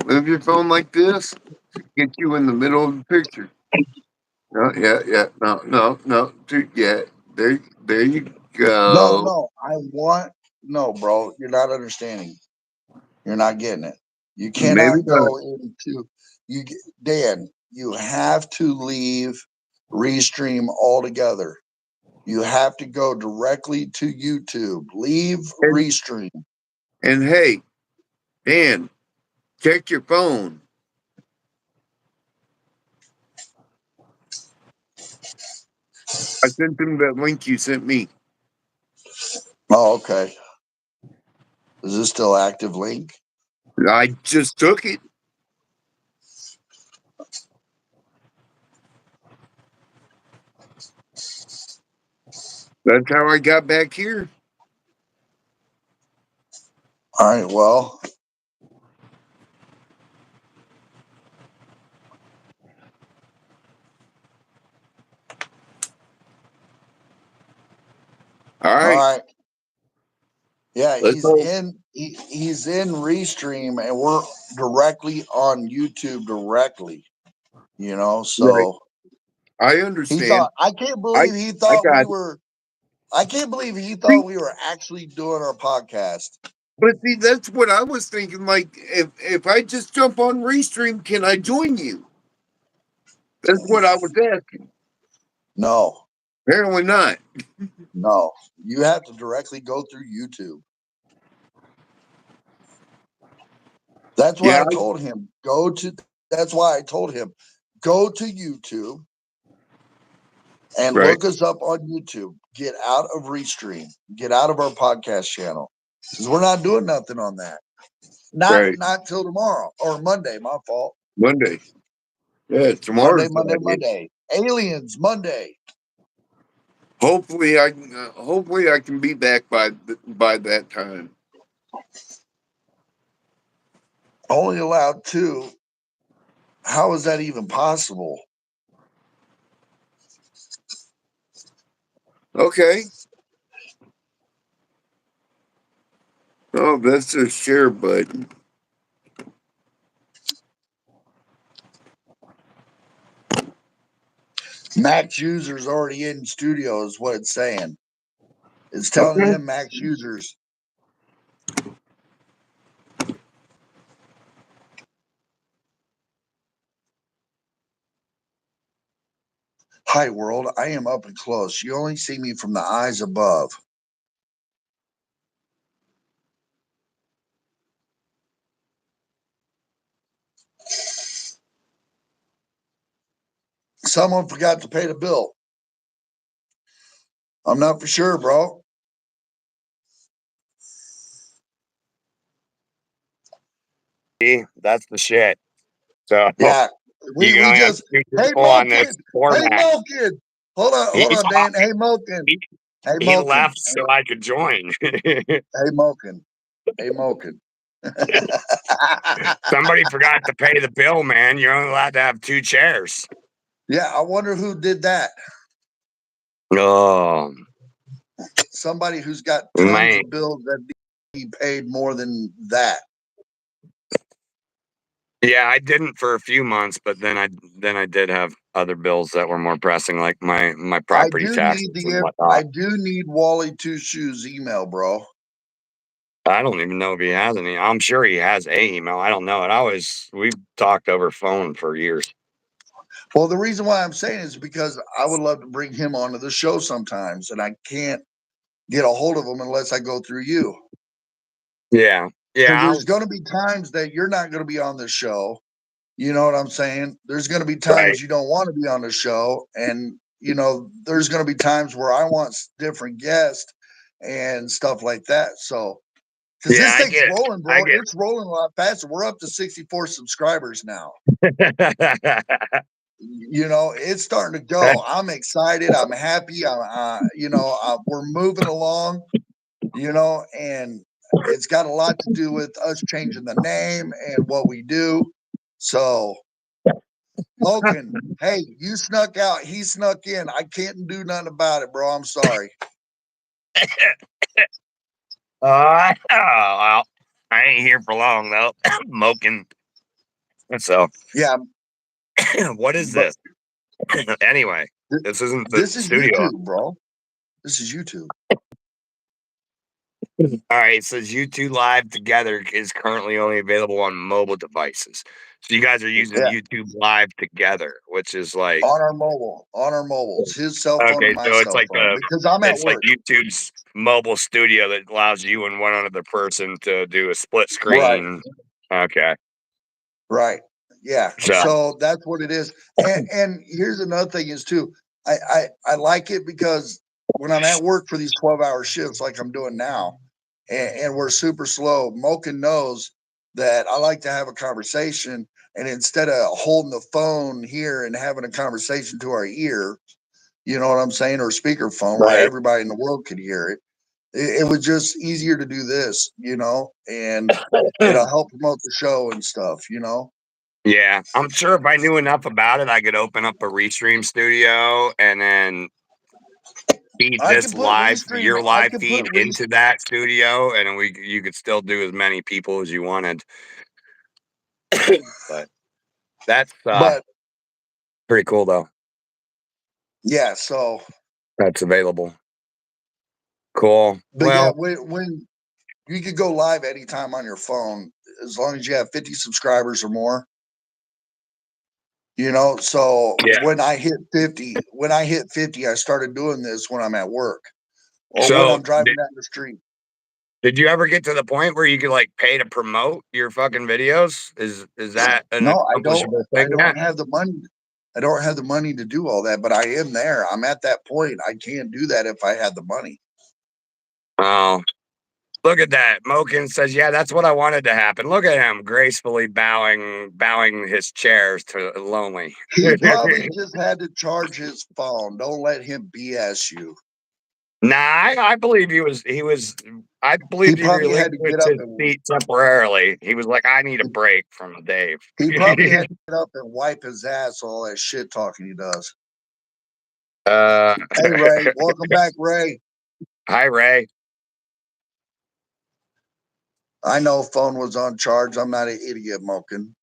[SPEAKER 2] move your phone like this to get you in the middle of the picture. No, yeah. No. Yeah, there you
[SPEAKER 1] No,
[SPEAKER 2] go.
[SPEAKER 1] no. No, bro. You're not understanding. You're not getting it. You
[SPEAKER 2] Maybe
[SPEAKER 1] cannot
[SPEAKER 2] not.
[SPEAKER 1] go into you, Dan. You have to leave Restream altogether. You have to go directly to YouTube. Leave
[SPEAKER 2] And
[SPEAKER 1] Restream.
[SPEAKER 2] hey, Dan, check your phone. I sent him that link you sent me.
[SPEAKER 1] Oh, okay. Is this still active link?
[SPEAKER 2] I just took it. That's how I got back here.
[SPEAKER 1] All right. Well,
[SPEAKER 2] All
[SPEAKER 1] all
[SPEAKER 2] right,
[SPEAKER 1] right. Yeah,
[SPEAKER 2] let's
[SPEAKER 1] he's
[SPEAKER 2] go.
[SPEAKER 1] in. He's in Restream, and we're directly on YouTube directly.
[SPEAKER 2] Right,
[SPEAKER 1] So
[SPEAKER 2] I
[SPEAKER 1] he
[SPEAKER 2] understand.
[SPEAKER 1] thought. I can't
[SPEAKER 2] I
[SPEAKER 1] believe he
[SPEAKER 2] I
[SPEAKER 1] thought we
[SPEAKER 2] got it.
[SPEAKER 1] were. I can't believe he
[SPEAKER 2] See,
[SPEAKER 1] thought we were actually doing our podcast.
[SPEAKER 2] but see, that's what I was thinking. Like, if I just jump on Restream, can I join you? That's what I was asking.
[SPEAKER 1] No,
[SPEAKER 2] Apparently not.
[SPEAKER 1] no. You have to directly go through YouTube. That's why
[SPEAKER 2] Yeah,
[SPEAKER 1] I told him go to. That's why I told him go to YouTube and
[SPEAKER 2] right,
[SPEAKER 1] look us up on YouTube. Get out of Restream. Get out of our podcast channel because we're not doing nothing on that.
[SPEAKER 2] right.
[SPEAKER 1] Not till tomorrow or Monday. My fault.
[SPEAKER 2] Monday. Yeah,
[SPEAKER 1] Monday,
[SPEAKER 2] tomorrow's
[SPEAKER 1] Monday,
[SPEAKER 2] Friday.
[SPEAKER 1] Monday. Aliens Monday.
[SPEAKER 2] Hopefully I can be back by that time.
[SPEAKER 1] Only allowed two. How is that even possible?
[SPEAKER 2] Okay. Oh, that's a share button.
[SPEAKER 1] Max users already in studio is what it's saying. It's telling
[SPEAKER 2] Okay.
[SPEAKER 1] him max users. Hi world, I am up and close. You only see me from the eyes above. Someone forgot to pay the bill. I'm not for sure, bro.
[SPEAKER 3] See, that's the shit. So
[SPEAKER 1] Yeah.
[SPEAKER 3] you
[SPEAKER 1] We
[SPEAKER 3] can
[SPEAKER 1] we
[SPEAKER 3] only have
[SPEAKER 1] just
[SPEAKER 3] two
[SPEAKER 1] hey
[SPEAKER 3] people on this
[SPEAKER 1] Moken. Hey
[SPEAKER 3] format.
[SPEAKER 1] Moken.
[SPEAKER 3] He's
[SPEAKER 1] Hold on,
[SPEAKER 3] off.
[SPEAKER 1] Dan. Hey Moken.
[SPEAKER 3] He,
[SPEAKER 1] Hey
[SPEAKER 3] he
[SPEAKER 1] Moken.
[SPEAKER 3] left so I could join.
[SPEAKER 1] Hey Moken. Hey Moken.
[SPEAKER 3] Somebody forgot to pay the bill, man. You're only allowed to have two chairs.
[SPEAKER 1] Yeah, I wonder who did that.
[SPEAKER 3] Oh,
[SPEAKER 1] Somebody who's got tons
[SPEAKER 3] man.
[SPEAKER 1] of bills that be paid more than that.
[SPEAKER 3] Yeah, I didn't for a few months, but then I did have other bills that were more pressing, like my property taxes and
[SPEAKER 1] I
[SPEAKER 3] whatnot.
[SPEAKER 1] do need Wally Two Shoes email, bro.
[SPEAKER 3] I don't even know if he has any. I'm sure he has a email. I don't know it. We've talked over phone for years.
[SPEAKER 1] Well, the reason why I'm saying is because I would love to bring him onto the show sometimes, and I can't get a hold of him unless I go through you.
[SPEAKER 3] Yeah,
[SPEAKER 1] Because
[SPEAKER 3] yeah,
[SPEAKER 1] there's going to be times that you're not going to be on the show. You know what I'm saying? There's going to be
[SPEAKER 3] right.
[SPEAKER 1] times you don't want to be on the show, and there's going to be times where I want different guests and stuff like that. So, because
[SPEAKER 3] Yeah,
[SPEAKER 1] this thing's rolling,
[SPEAKER 3] I
[SPEAKER 1] bro, it's rolling a lot faster. We're up to 64 subscribers now.
[SPEAKER 3] get.
[SPEAKER 1] It's starting to go. I'm excited. I'm happy. We're moving along. And it's got a lot to do with us changing the name and what we do. So, Logan, hey, you snuck out. He snuck in. I can't do nothing about it, bro. I'm sorry.
[SPEAKER 3] Well, I ain't here for long though. Moking. So,
[SPEAKER 1] Yeah,
[SPEAKER 3] what is
[SPEAKER 1] but
[SPEAKER 3] this? Anyway, this isn't the
[SPEAKER 1] this is
[SPEAKER 3] studio.
[SPEAKER 1] YouTube, bro. This is YouTube.
[SPEAKER 3] All right, it says you two live together is currently only available on mobile devices. So you guys are using
[SPEAKER 1] Yeah,
[SPEAKER 3] YouTube Live together, which is like
[SPEAKER 1] on our mobiles, his cell phone and
[SPEAKER 3] okay,
[SPEAKER 1] my
[SPEAKER 3] so
[SPEAKER 1] cell phone, because I'm at
[SPEAKER 3] it's like
[SPEAKER 1] work.
[SPEAKER 3] YouTube's mobile studio that allows you and one other person to do a split
[SPEAKER 1] Right.
[SPEAKER 3] screen. Okay,
[SPEAKER 1] Right. Yeah.
[SPEAKER 3] so
[SPEAKER 1] So that's what it is. And here's another thing is too. I like it because when I'm at work for these 12-hour shifts like I'm doing now, and we're super slow, Moken knows that I like to have a conversation. And instead of holding the phone here and having a conversation to our ear, you know what I'm saying, or speakerphone where
[SPEAKER 3] right,
[SPEAKER 1] everybody in the world could hear it, it was just easier to do this, and it'll help promote the show and stuff.
[SPEAKER 3] yeah, I'm sure if I knew enough about it, I could open up a restream studio and then feed
[SPEAKER 1] I can put Restream.
[SPEAKER 3] your
[SPEAKER 1] I
[SPEAKER 3] live
[SPEAKER 1] can put
[SPEAKER 3] feed into that studio, and then you could still do as many people as you wanted. But that's
[SPEAKER 1] but
[SPEAKER 3] pretty cool though.
[SPEAKER 1] yeah. So,
[SPEAKER 3] That's available. Cool.
[SPEAKER 1] but yeah,
[SPEAKER 3] Well,
[SPEAKER 1] when you could go live anytime on your phone as long as you have 50 subscribers or more. So
[SPEAKER 3] yeah.
[SPEAKER 1] when I hit 50, I started doing this when I'm at work or when
[SPEAKER 3] So
[SPEAKER 1] I'm driving down the street.
[SPEAKER 3] did you ever get to the point where you could like pay to promote your fucking videos? Is that an
[SPEAKER 1] No,
[SPEAKER 3] accomplishable
[SPEAKER 1] I
[SPEAKER 3] thing
[SPEAKER 1] don't
[SPEAKER 3] yet?
[SPEAKER 1] have the money. I don't have the money to do all that, but I am there. I'm at that point. I can't do that if I had the money.
[SPEAKER 3] Oh, look at that. Mokin says, "Yeah, that's what I wanted to happen." Look at him gracefully bowing his chairs to Lonely.
[SPEAKER 1] He probably just had to charge his phone. Don't let him BS you.
[SPEAKER 3] Nah, I believe I
[SPEAKER 1] He
[SPEAKER 3] believed he
[SPEAKER 1] probably had to get
[SPEAKER 3] relinquished
[SPEAKER 1] up
[SPEAKER 3] his
[SPEAKER 1] and
[SPEAKER 3] seat temporarily. He was like, "I need a break from Dave."
[SPEAKER 1] he probably had to get up and wipe his ass all that shit talking he does.
[SPEAKER 3] uh,
[SPEAKER 1] Hey Ray, welcome back, Ray.
[SPEAKER 3] hi Ray.
[SPEAKER 1] I know phone was on charge. I'm not an idiot, Moken.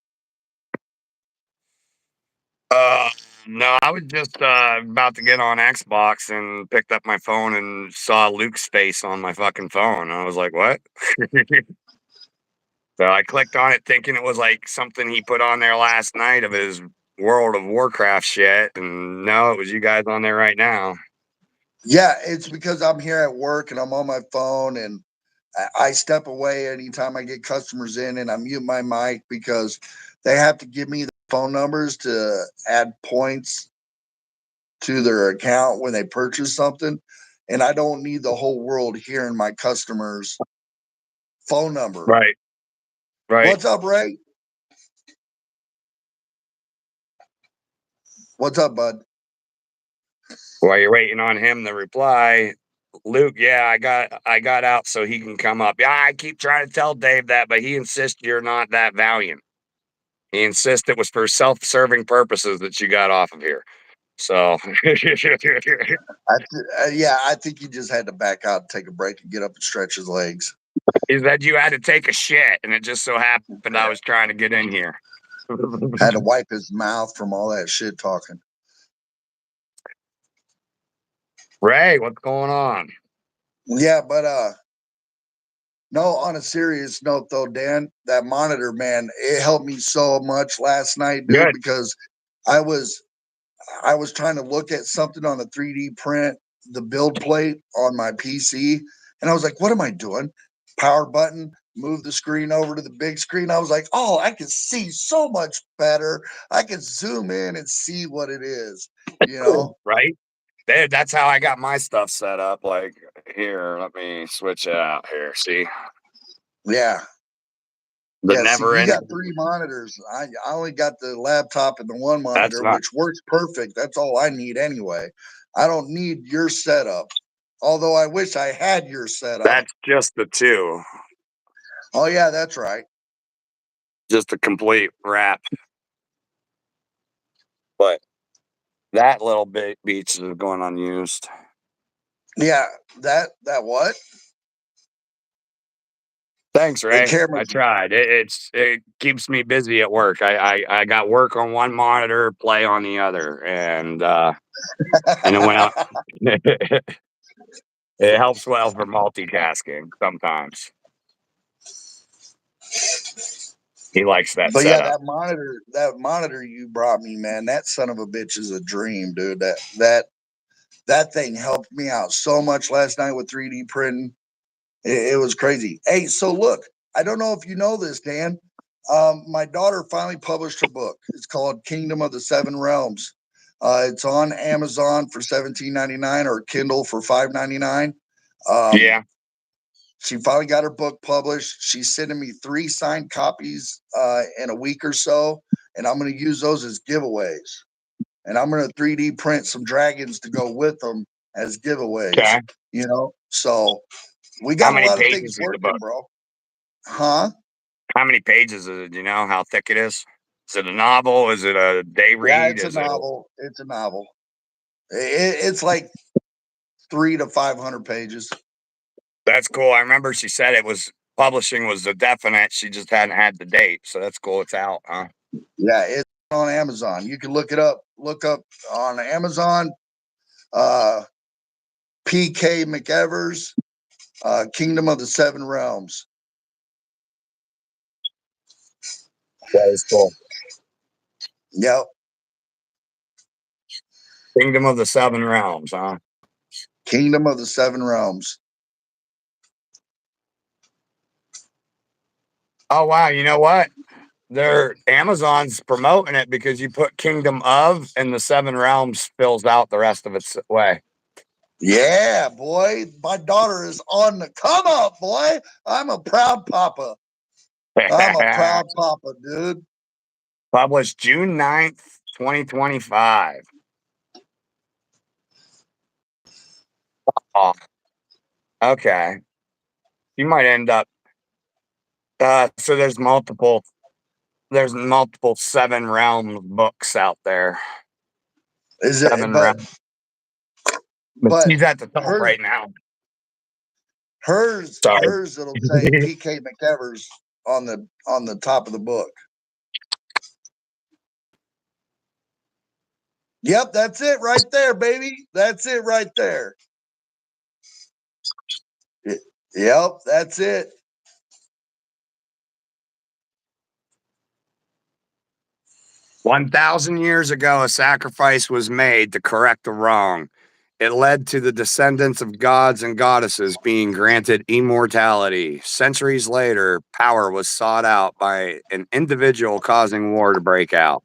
[SPEAKER 3] Uh, no, I was just about to get on Xbox and picked up my phone and saw Luke's face on my fucking phone. I was like, "What?" So I clicked on it thinking it was like something he put on there last night of his World of Warcraft shit, and no, it was you guys on there right now.
[SPEAKER 1] Yeah, it's because I'm here at work and I'm on my phone and I step away anytime I get customers in and I mute my mic because they have to give me the phone numbers to add points to their account when they purchase something. And I don't need the whole world hearing my customers' phone number.
[SPEAKER 3] Right, right.
[SPEAKER 1] What's up, Ray? What's up, bud?
[SPEAKER 3] While you're waiting on him to reply, Luke, yeah, I got out so he can come up. Yeah, I keep trying to tell Dave that, but he insists you're not that valiant. He insists it was for self-serving purposes that you got off of here. So
[SPEAKER 1] Yeah, I think he just had to back out, take a break, and get up and stretch his legs.
[SPEAKER 3] he said you had to take a shit, and it just so happened I was trying to get in here.
[SPEAKER 1] Had to wipe his mouth from all that shit talking.
[SPEAKER 3] Ray, what's going on?
[SPEAKER 1] Yeah, but no, on a serious note though, Dan, that monitor, man, it helped me so much last night, dude,
[SPEAKER 3] Good.
[SPEAKER 1] because I was trying to look at something on a 3D print, the build plate on my PC, and I was like, what am I doing? Power button, move the screen over to the big screen. I was like, oh, I can see so much better. I can zoom in and see what it is, you know?
[SPEAKER 3] Right? That's how I got my stuff set up. Like, here, let me switch it out here. See?
[SPEAKER 1] Yeah.
[SPEAKER 3] The
[SPEAKER 1] Yeah, see,
[SPEAKER 3] never
[SPEAKER 1] you got
[SPEAKER 3] ending.
[SPEAKER 1] 3 monitors. I only got the laptop and the one
[SPEAKER 3] That's
[SPEAKER 1] monitor,
[SPEAKER 3] not,
[SPEAKER 1] which works perfect. That's all I need anyway. I don't need your setup. Although I wish I had your setup.
[SPEAKER 3] that's just the two.
[SPEAKER 1] Oh yeah, that's right.
[SPEAKER 3] Just a complete wrap. But that little bit beach is going unused.
[SPEAKER 1] Yeah, that what?
[SPEAKER 3] Thanks,
[SPEAKER 1] The
[SPEAKER 3] Ray. I
[SPEAKER 1] camera's
[SPEAKER 3] tried. It keeps me busy at work. I got work on one monitor, play on the other, and it went out. It helps well for multitasking sometimes. He likes that
[SPEAKER 1] But yeah,
[SPEAKER 3] setup.
[SPEAKER 1] that monitor you brought me, man, that son of a bitch is a dream, dude. That thing helped me out so much last night with 3D printing. It was crazy. Hey, so look, I don't know if you know this, Dan. My daughter finally published her book. It's called Kingdom of the Seven Realms. It's on Amazon for $17.99 or Kindle for $5.99.
[SPEAKER 3] Yeah.
[SPEAKER 1] She finally got her book published. She's sending me 3 signed copies in a week or so, and I'm going to use those as giveaways. And I'm going to 3D print some dragons to go with them as giveaways.
[SPEAKER 3] Okay.
[SPEAKER 1] You know, so we
[SPEAKER 3] How
[SPEAKER 1] got a
[SPEAKER 3] many
[SPEAKER 1] lot of things
[SPEAKER 3] pages is the
[SPEAKER 1] working,
[SPEAKER 3] book?
[SPEAKER 1] bro. Huh?
[SPEAKER 3] How many pages is it? Do you know how thick it is? Is it a novel? Is it a day
[SPEAKER 1] Yeah,
[SPEAKER 3] read?
[SPEAKER 1] it's a
[SPEAKER 3] Is it?
[SPEAKER 1] novel. It's a novel. It's like 300 to 500 pages.
[SPEAKER 3] That's cool. I remember she said it was publishing was a definite. She just hadn't had the date, so that's cool. It's out, huh?
[SPEAKER 1] Yeah, it's on Amazon. You can look it up. Look up on Amazon. Uh, PK McEvers, Kingdom of the Seven Realms.
[SPEAKER 3] That is cool.
[SPEAKER 1] Yep.
[SPEAKER 3] Kingdom of the Seven Realms, huh?
[SPEAKER 1] Kingdom of the Seven Realms.
[SPEAKER 3] Oh wow, you know what? They're Amazon's promoting it because you put Kingdom of and the Seven Realms fills out the rest of its way.
[SPEAKER 1] Yeah, boy. My daughter is on the come up, boy. I'm a proud papa. I'm a proud papa, dude.
[SPEAKER 3] Published June 9th, 2025. Oh, okay. You might end up so there's multiple Seven Realms books out there.
[SPEAKER 1] Is it
[SPEAKER 3] Seven Realms. But
[SPEAKER 1] but
[SPEAKER 3] she's at the top
[SPEAKER 1] hers
[SPEAKER 3] right now.
[SPEAKER 1] hers
[SPEAKER 3] Sorry.
[SPEAKER 1] hers it'll say PK McEvers on the top of the book. Yep, that's it right there, baby. That's it right there. Yep, that's it.
[SPEAKER 3] "1,000 years ago, a sacrifice was made to correct a wrong. It led to the descendants of gods and goddesses being granted immortality. Centuries later, power was sought out by an individual causing war to break out,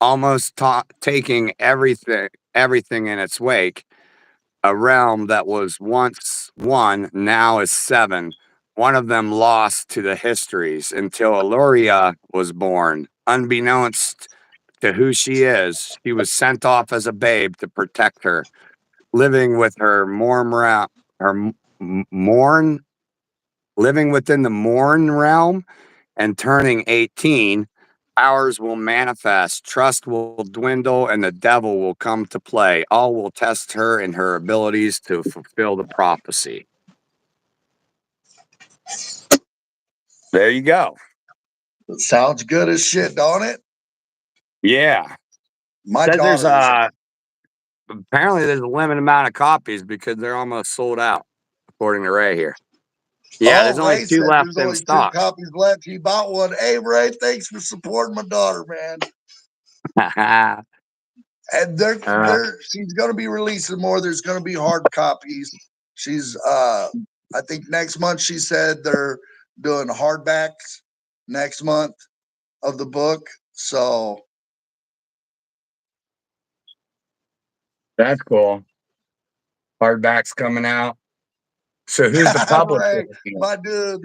[SPEAKER 3] almost taking everything in its wake. A realm that was once one now is seven. One of them lost to the histories until Aluria was born. Unbeknownst to who she is, she was sent off as a babe to protect her, living with her morn, living within the morn realm and turning 18. Powers will manifest, trust will dwindle, and the devil will come to play. All will test her in her abilities to fulfill the prophecy." There you go.
[SPEAKER 1] Sounds good as shit, don't it?
[SPEAKER 3] Yeah.
[SPEAKER 1] My
[SPEAKER 3] Says there's
[SPEAKER 1] daughter.
[SPEAKER 3] apparently there's a limited amount of copies because they're almost sold out, according to Ray here. Yeah,
[SPEAKER 1] Oh,
[SPEAKER 3] there's only
[SPEAKER 1] Ray
[SPEAKER 3] 2
[SPEAKER 1] said
[SPEAKER 3] left
[SPEAKER 1] there's
[SPEAKER 3] in
[SPEAKER 1] only 2
[SPEAKER 3] stock.
[SPEAKER 1] copies left. He bought one. Hey, Ray, thanks for supporting my daughter, man. And she's going to be releasing more. There's going to be hard copies. She's I think next month she said they're doing hardbacks next month of the book. So
[SPEAKER 3] That's cool. Hardback's coming out. So who's the publisher?
[SPEAKER 1] Ray, my dude.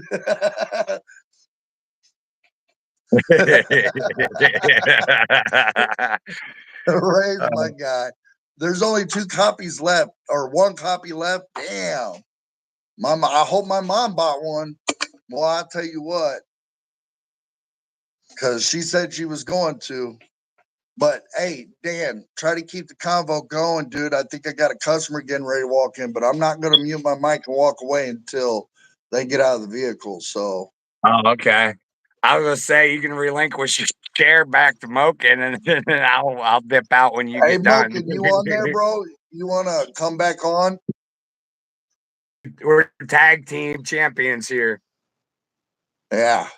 [SPEAKER 1] Ray's my guy. There's only 2 copies left, or 1 copy left. Damn. Mama, I hope my mom bought one. Well, I'll tell you what, because she said she was going to. But hey, Dan, try to keep the convo going, dude. I think I got a customer getting ready to walk in, but I'm not going to mute my mic and walk away until they get out of the vehicle. So,
[SPEAKER 3] Okay. I was gonna say you can relinquish your chair back to Moken, and I'll dip out when you
[SPEAKER 1] hey,
[SPEAKER 3] get done.
[SPEAKER 1] Moken, you on there, bro? You want to come back on?
[SPEAKER 3] We're tag team champions here.
[SPEAKER 1] Yeah.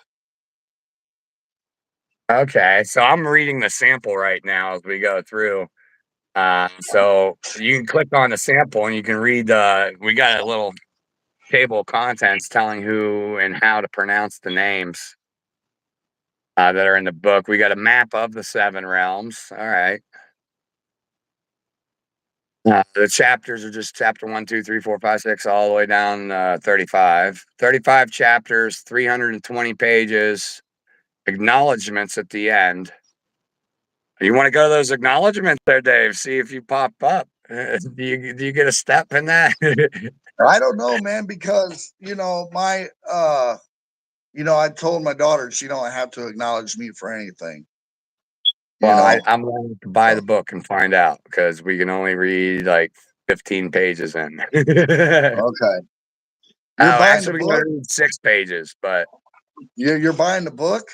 [SPEAKER 3] Okay, so I'm reading the sample right now as we go through. So you can click on the sample and you can read. We got a little table of contents telling who and how to pronounce the names that are in the book. We got a map of the 7 realms. All right. The chapters are just chapter 1, 2, 3, 4, 5, 6, all the way down 35. 35 chapters, 320 pages, acknowledgments at the end. You want to go to those acknowledgments there, Dave? See if you pop up. Do you get a step in that?
[SPEAKER 1] I don't know, man, because, I told my daughter she don't have to acknowledge me for anything.
[SPEAKER 3] Well, I'm going to buy the book and find out because we can only read like 15 pages in.
[SPEAKER 1] Okay. You're buying the
[SPEAKER 3] Actually, we can
[SPEAKER 1] book?
[SPEAKER 3] only read 6 pages, but
[SPEAKER 1] You're buying the book?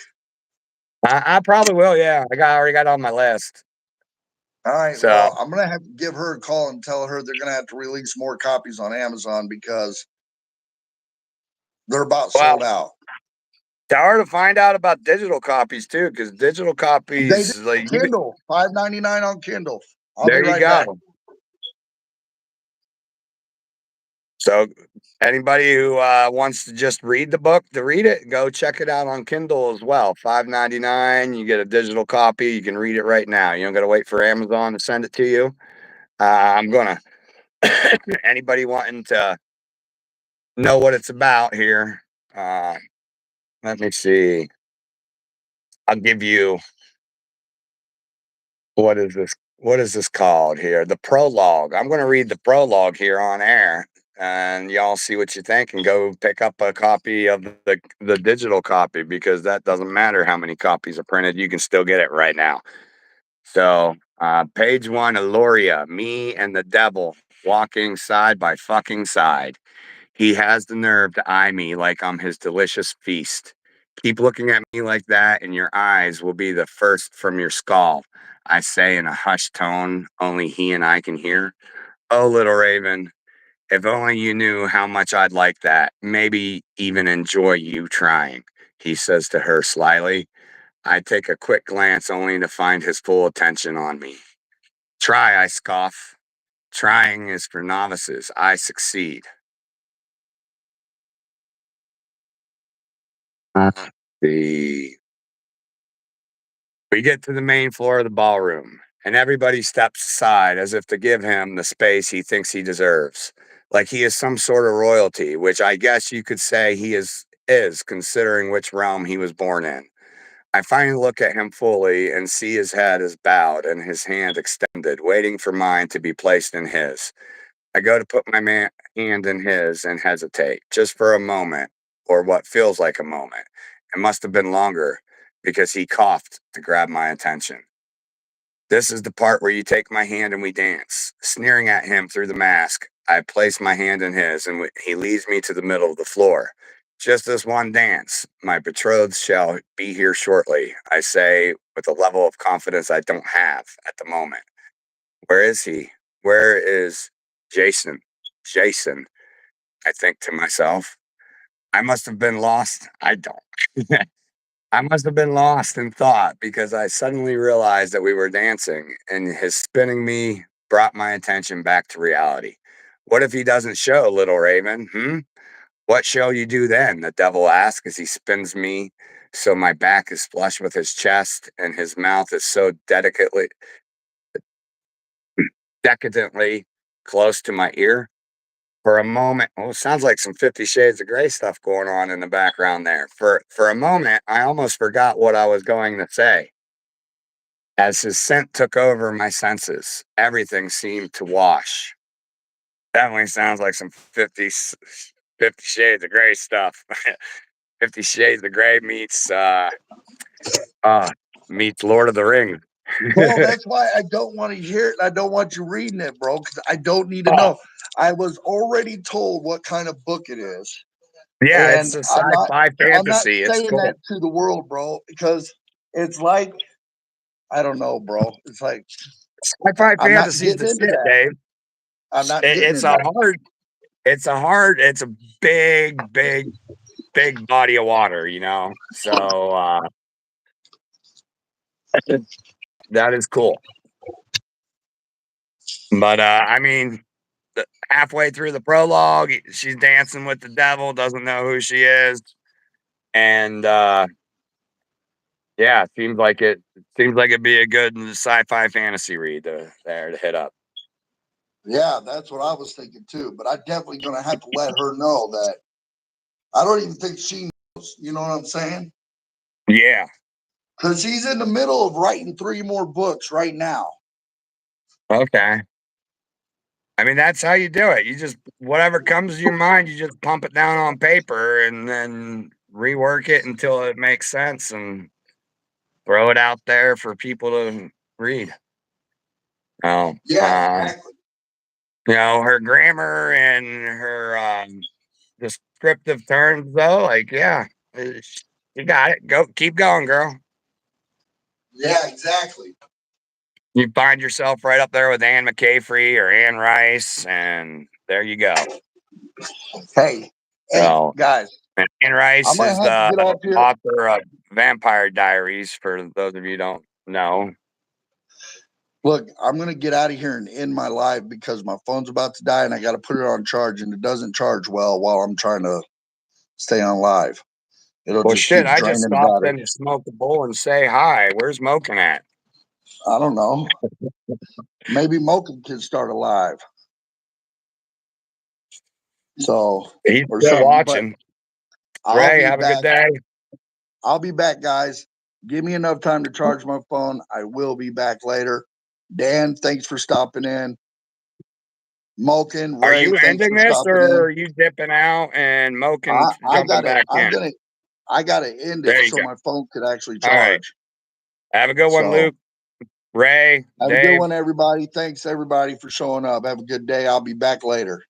[SPEAKER 3] I probably will. Yeah, already got it on my list.
[SPEAKER 1] All right.
[SPEAKER 3] So,
[SPEAKER 1] Well, I'm gonna have to give her a call and tell her they're gonna have to release more copies on Amazon because they're about
[SPEAKER 3] well,
[SPEAKER 1] sold out.
[SPEAKER 3] tell her to find out about digital copies too, because digital
[SPEAKER 1] They
[SPEAKER 3] copies,
[SPEAKER 1] do
[SPEAKER 3] like
[SPEAKER 1] Kindle, $5.99 on Kindle. I'll be
[SPEAKER 3] there you
[SPEAKER 1] right back.
[SPEAKER 3] go. So, anybody who wants to just read the book to read it, go check it out on Kindle as well. $5.99. You get a digital copy. You can read it right now. You don't got to wait for Amazon to send it to you. I'm gonna. Anybody wanting to know what it's about here? Let me see. I'll give you. What is this? What is this called here? The prologue. I'm going to read the prologue here on air, and y'all see what you think, and go pick up a copy of the digital copy because that doesn't matter how many copies are printed. You can still get it right now. So, page 1, Eloria, me and the devil walking side by fucking side. He has the nerve to eye me like I'm his delicious feast. Keep looking at me like that, and your eyes will be the first from your skull. I say in a hushed tone only he and I can hear. Oh, little raven, if only you knew how much I'd like that, maybe even enjoy you trying, he says to her slyly. I take a quick glance only to find his full attention on me. Try, I scoff. Trying is for novices. I succeed. The We get to the main floor of the ballroom, and everybody steps aside as if to give him the space he thinks he deserves, like he is some sort of royalty, which I guess you could say he is considering which realm he was born in. I finally look at him fully and see his head is bowed and his hand extended, waiting for mine to be placed in his. I go to put my hand in his and hesitate, just for a moment, or what feels like a moment. It must have been longer, because he coughed to grab my attention. This is the part where you take my hand and we dance. Sneering at him through the mask, I place my hand in his and he leads me to the middle of the floor. just this one dance. My betrothed shall be here shortly. I say with a level of confidence I don't have at the moment. Where is he? Where is Jason? Jason, I think to myself. I must have been lost. I don't. I must have been lost in thought because I suddenly realized that we were dancing and his spinning me brought my attention back to reality. What if he doesn't show, little Raven? What shall you do then? The devil asks as he spins me so my back is flush with his chest and his mouth is so decadently close to my ear. For a moment, oh, it sounds like some 50 Shades of Grey stuff going on in the background there. For a moment, I almost forgot what I was going to say. As his scent took over my senses, everything seemed to wash. Definitely sounds like some 50 Shades of Grey stuff. 50 Shades of Grey meets Lord of the Rings.
[SPEAKER 1] Well, that's why I don't want to hear it. I don't want you reading it, bro, because I don't need to know. I was already told what kind of book it is.
[SPEAKER 3] Yeah,
[SPEAKER 1] And
[SPEAKER 3] it's a sci-fi
[SPEAKER 1] I'm not
[SPEAKER 3] fantasy. It's
[SPEAKER 1] saying
[SPEAKER 3] cool.
[SPEAKER 1] that to the world, bro, because it's like, I don't know, bro. It's like,
[SPEAKER 3] Sci-fi
[SPEAKER 1] I'm not
[SPEAKER 3] fantasy is
[SPEAKER 1] getting
[SPEAKER 3] the
[SPEAKER 1] into
[SPEAKER 3] shit,
[SPEAKER 1] that.
[SPEAKER 3] Dave.
[SPEAKER 1] I'm not getting
[SPEAKER 3] It's
[SPEAKER 1] into
[SPEAKER 3] a
[SPEAKER 1] that.
[SPEAKER 3] it's a big body of water, you know. So that is cool. But I mean, halfway through the prologue, she's dancing with the devil, doesn't know who she is, and yeah, seems like it'd be a good sci-fi fantasy read there to hit up.
[SPEAKER 1] Yeah, that's what I was thinking too. But I'm definitely going to have to let her know that I don't even think she knows. You know what I'm saying?
[SPEAKER 3] Yeah.
[SPEAKER 1] Because she's in the middle of writing 3 more books right now.
[SPEAKER 3] Okay. I mean, that's how you do it. You just whatever comes to your mind, you just pump it down on paper and then rework it until it makes sense and throw it out there for people to read. Oh,
[SPEAKER 1] Yeah, exactly.
[SPEAKER 3] her grammar and her descriptive terms, though, like, yeah, you got it. Keep going, girl.
[SPEAKER 1] Yeah, exactly.
[SPEAKER 3] You find yourself right up there with Anne McCaffrey or Anne Rice, and there you go.
[SPEAKER 1] Hey,
[SPEAKER 3] So,
[SPEAKER 1] guys,
[SPEAKER 3] Anne
[SPEAKER 1] I'm
[SPEAKER 3] Rice
[SPEAKER 1] going
[SPEAKER 3] is
[SPEAKER 1] to have to
[SPEAKER 3] the
[SPEAKER 1] get off here.
[SPEAKER 3] author of Vampire Diaries, for those of you who don't know.
[SPEAKER 1] Look, I'm going to get out of here and end my live because my phone's about to die and I got to put it on charge and it doesn't charge well while I'm trying to stay on live. It'll
[SPEAKER 3] Well,
[SPEAKER 1] just
[SPEAKER 3] shit,
[SPEAKER 1] keep
[SPEAKER 3] I just
[SPEAKER 1] draining the
[SPEAKER 3] stopped
[SPEAKER 1] battery.
[SPEAKER 3] in to smoke a bowl and say hi. Where's Moken at?
[SPEAKER 1] I don't know. Maybe Mocha can start a live. So,
[SPEAKER 3] He's
[SPEAKER 1] or
[SPEAKER 3] still
[SPEAKER 1] something. But
[SPEAKER 3] watching.
[SPEAKER 1] I'll
[SPEAKER 3] Ray,
[SPEAKER 1] be
[SPEAKER 3] have a good
[SPEAKER 1] back.
[SPEAKER 3] day.
[SPEAKER 1] I'll be back, guys. Give me enough time to charge my phone. I will be back later. Dan, thanks for stopping in. Moken,
[SPEAKER 3] Are
[SPEAKER 1] Ray,
[SPEAKER 3] you
[SPEAKER 1] thanks
[SPEAKER 3] ending
[SPEAKER 1] for
[SPEAKER 3] this,
[SPEAKER 1] stopping
[SPEAKER 3] or
[SPEAKER 1] in.
[SPEAKER 3] are you dipping out and Moken
[SPEAKER 1] I
[SPEAKER 3] jumping
[SPEAKER 1] gotta
[SPEAKER 3] back in?
[SPEAKER 1] I gotta end
[SPEAKER 3] There
[SPEAKER 1] it
[SPEAKER 3] you
[SPEAKER 1] so
[SPEAKER 3] go.
[SPEAKER 1] my phone could actually
[SPEAKER 3] All right.
[SPEAKER 1] charge.
[SPEAKER 3] Have a good one,
[SPEAKER 1] So
[SPEAKER 3] Luke. Ray,
[SPEAKER 1] have a good
[SPEAKER 3] Dave.
[SPEAKER 1] one, everybody. Thanks everybody for showing up. Have a good day. I'll be back later.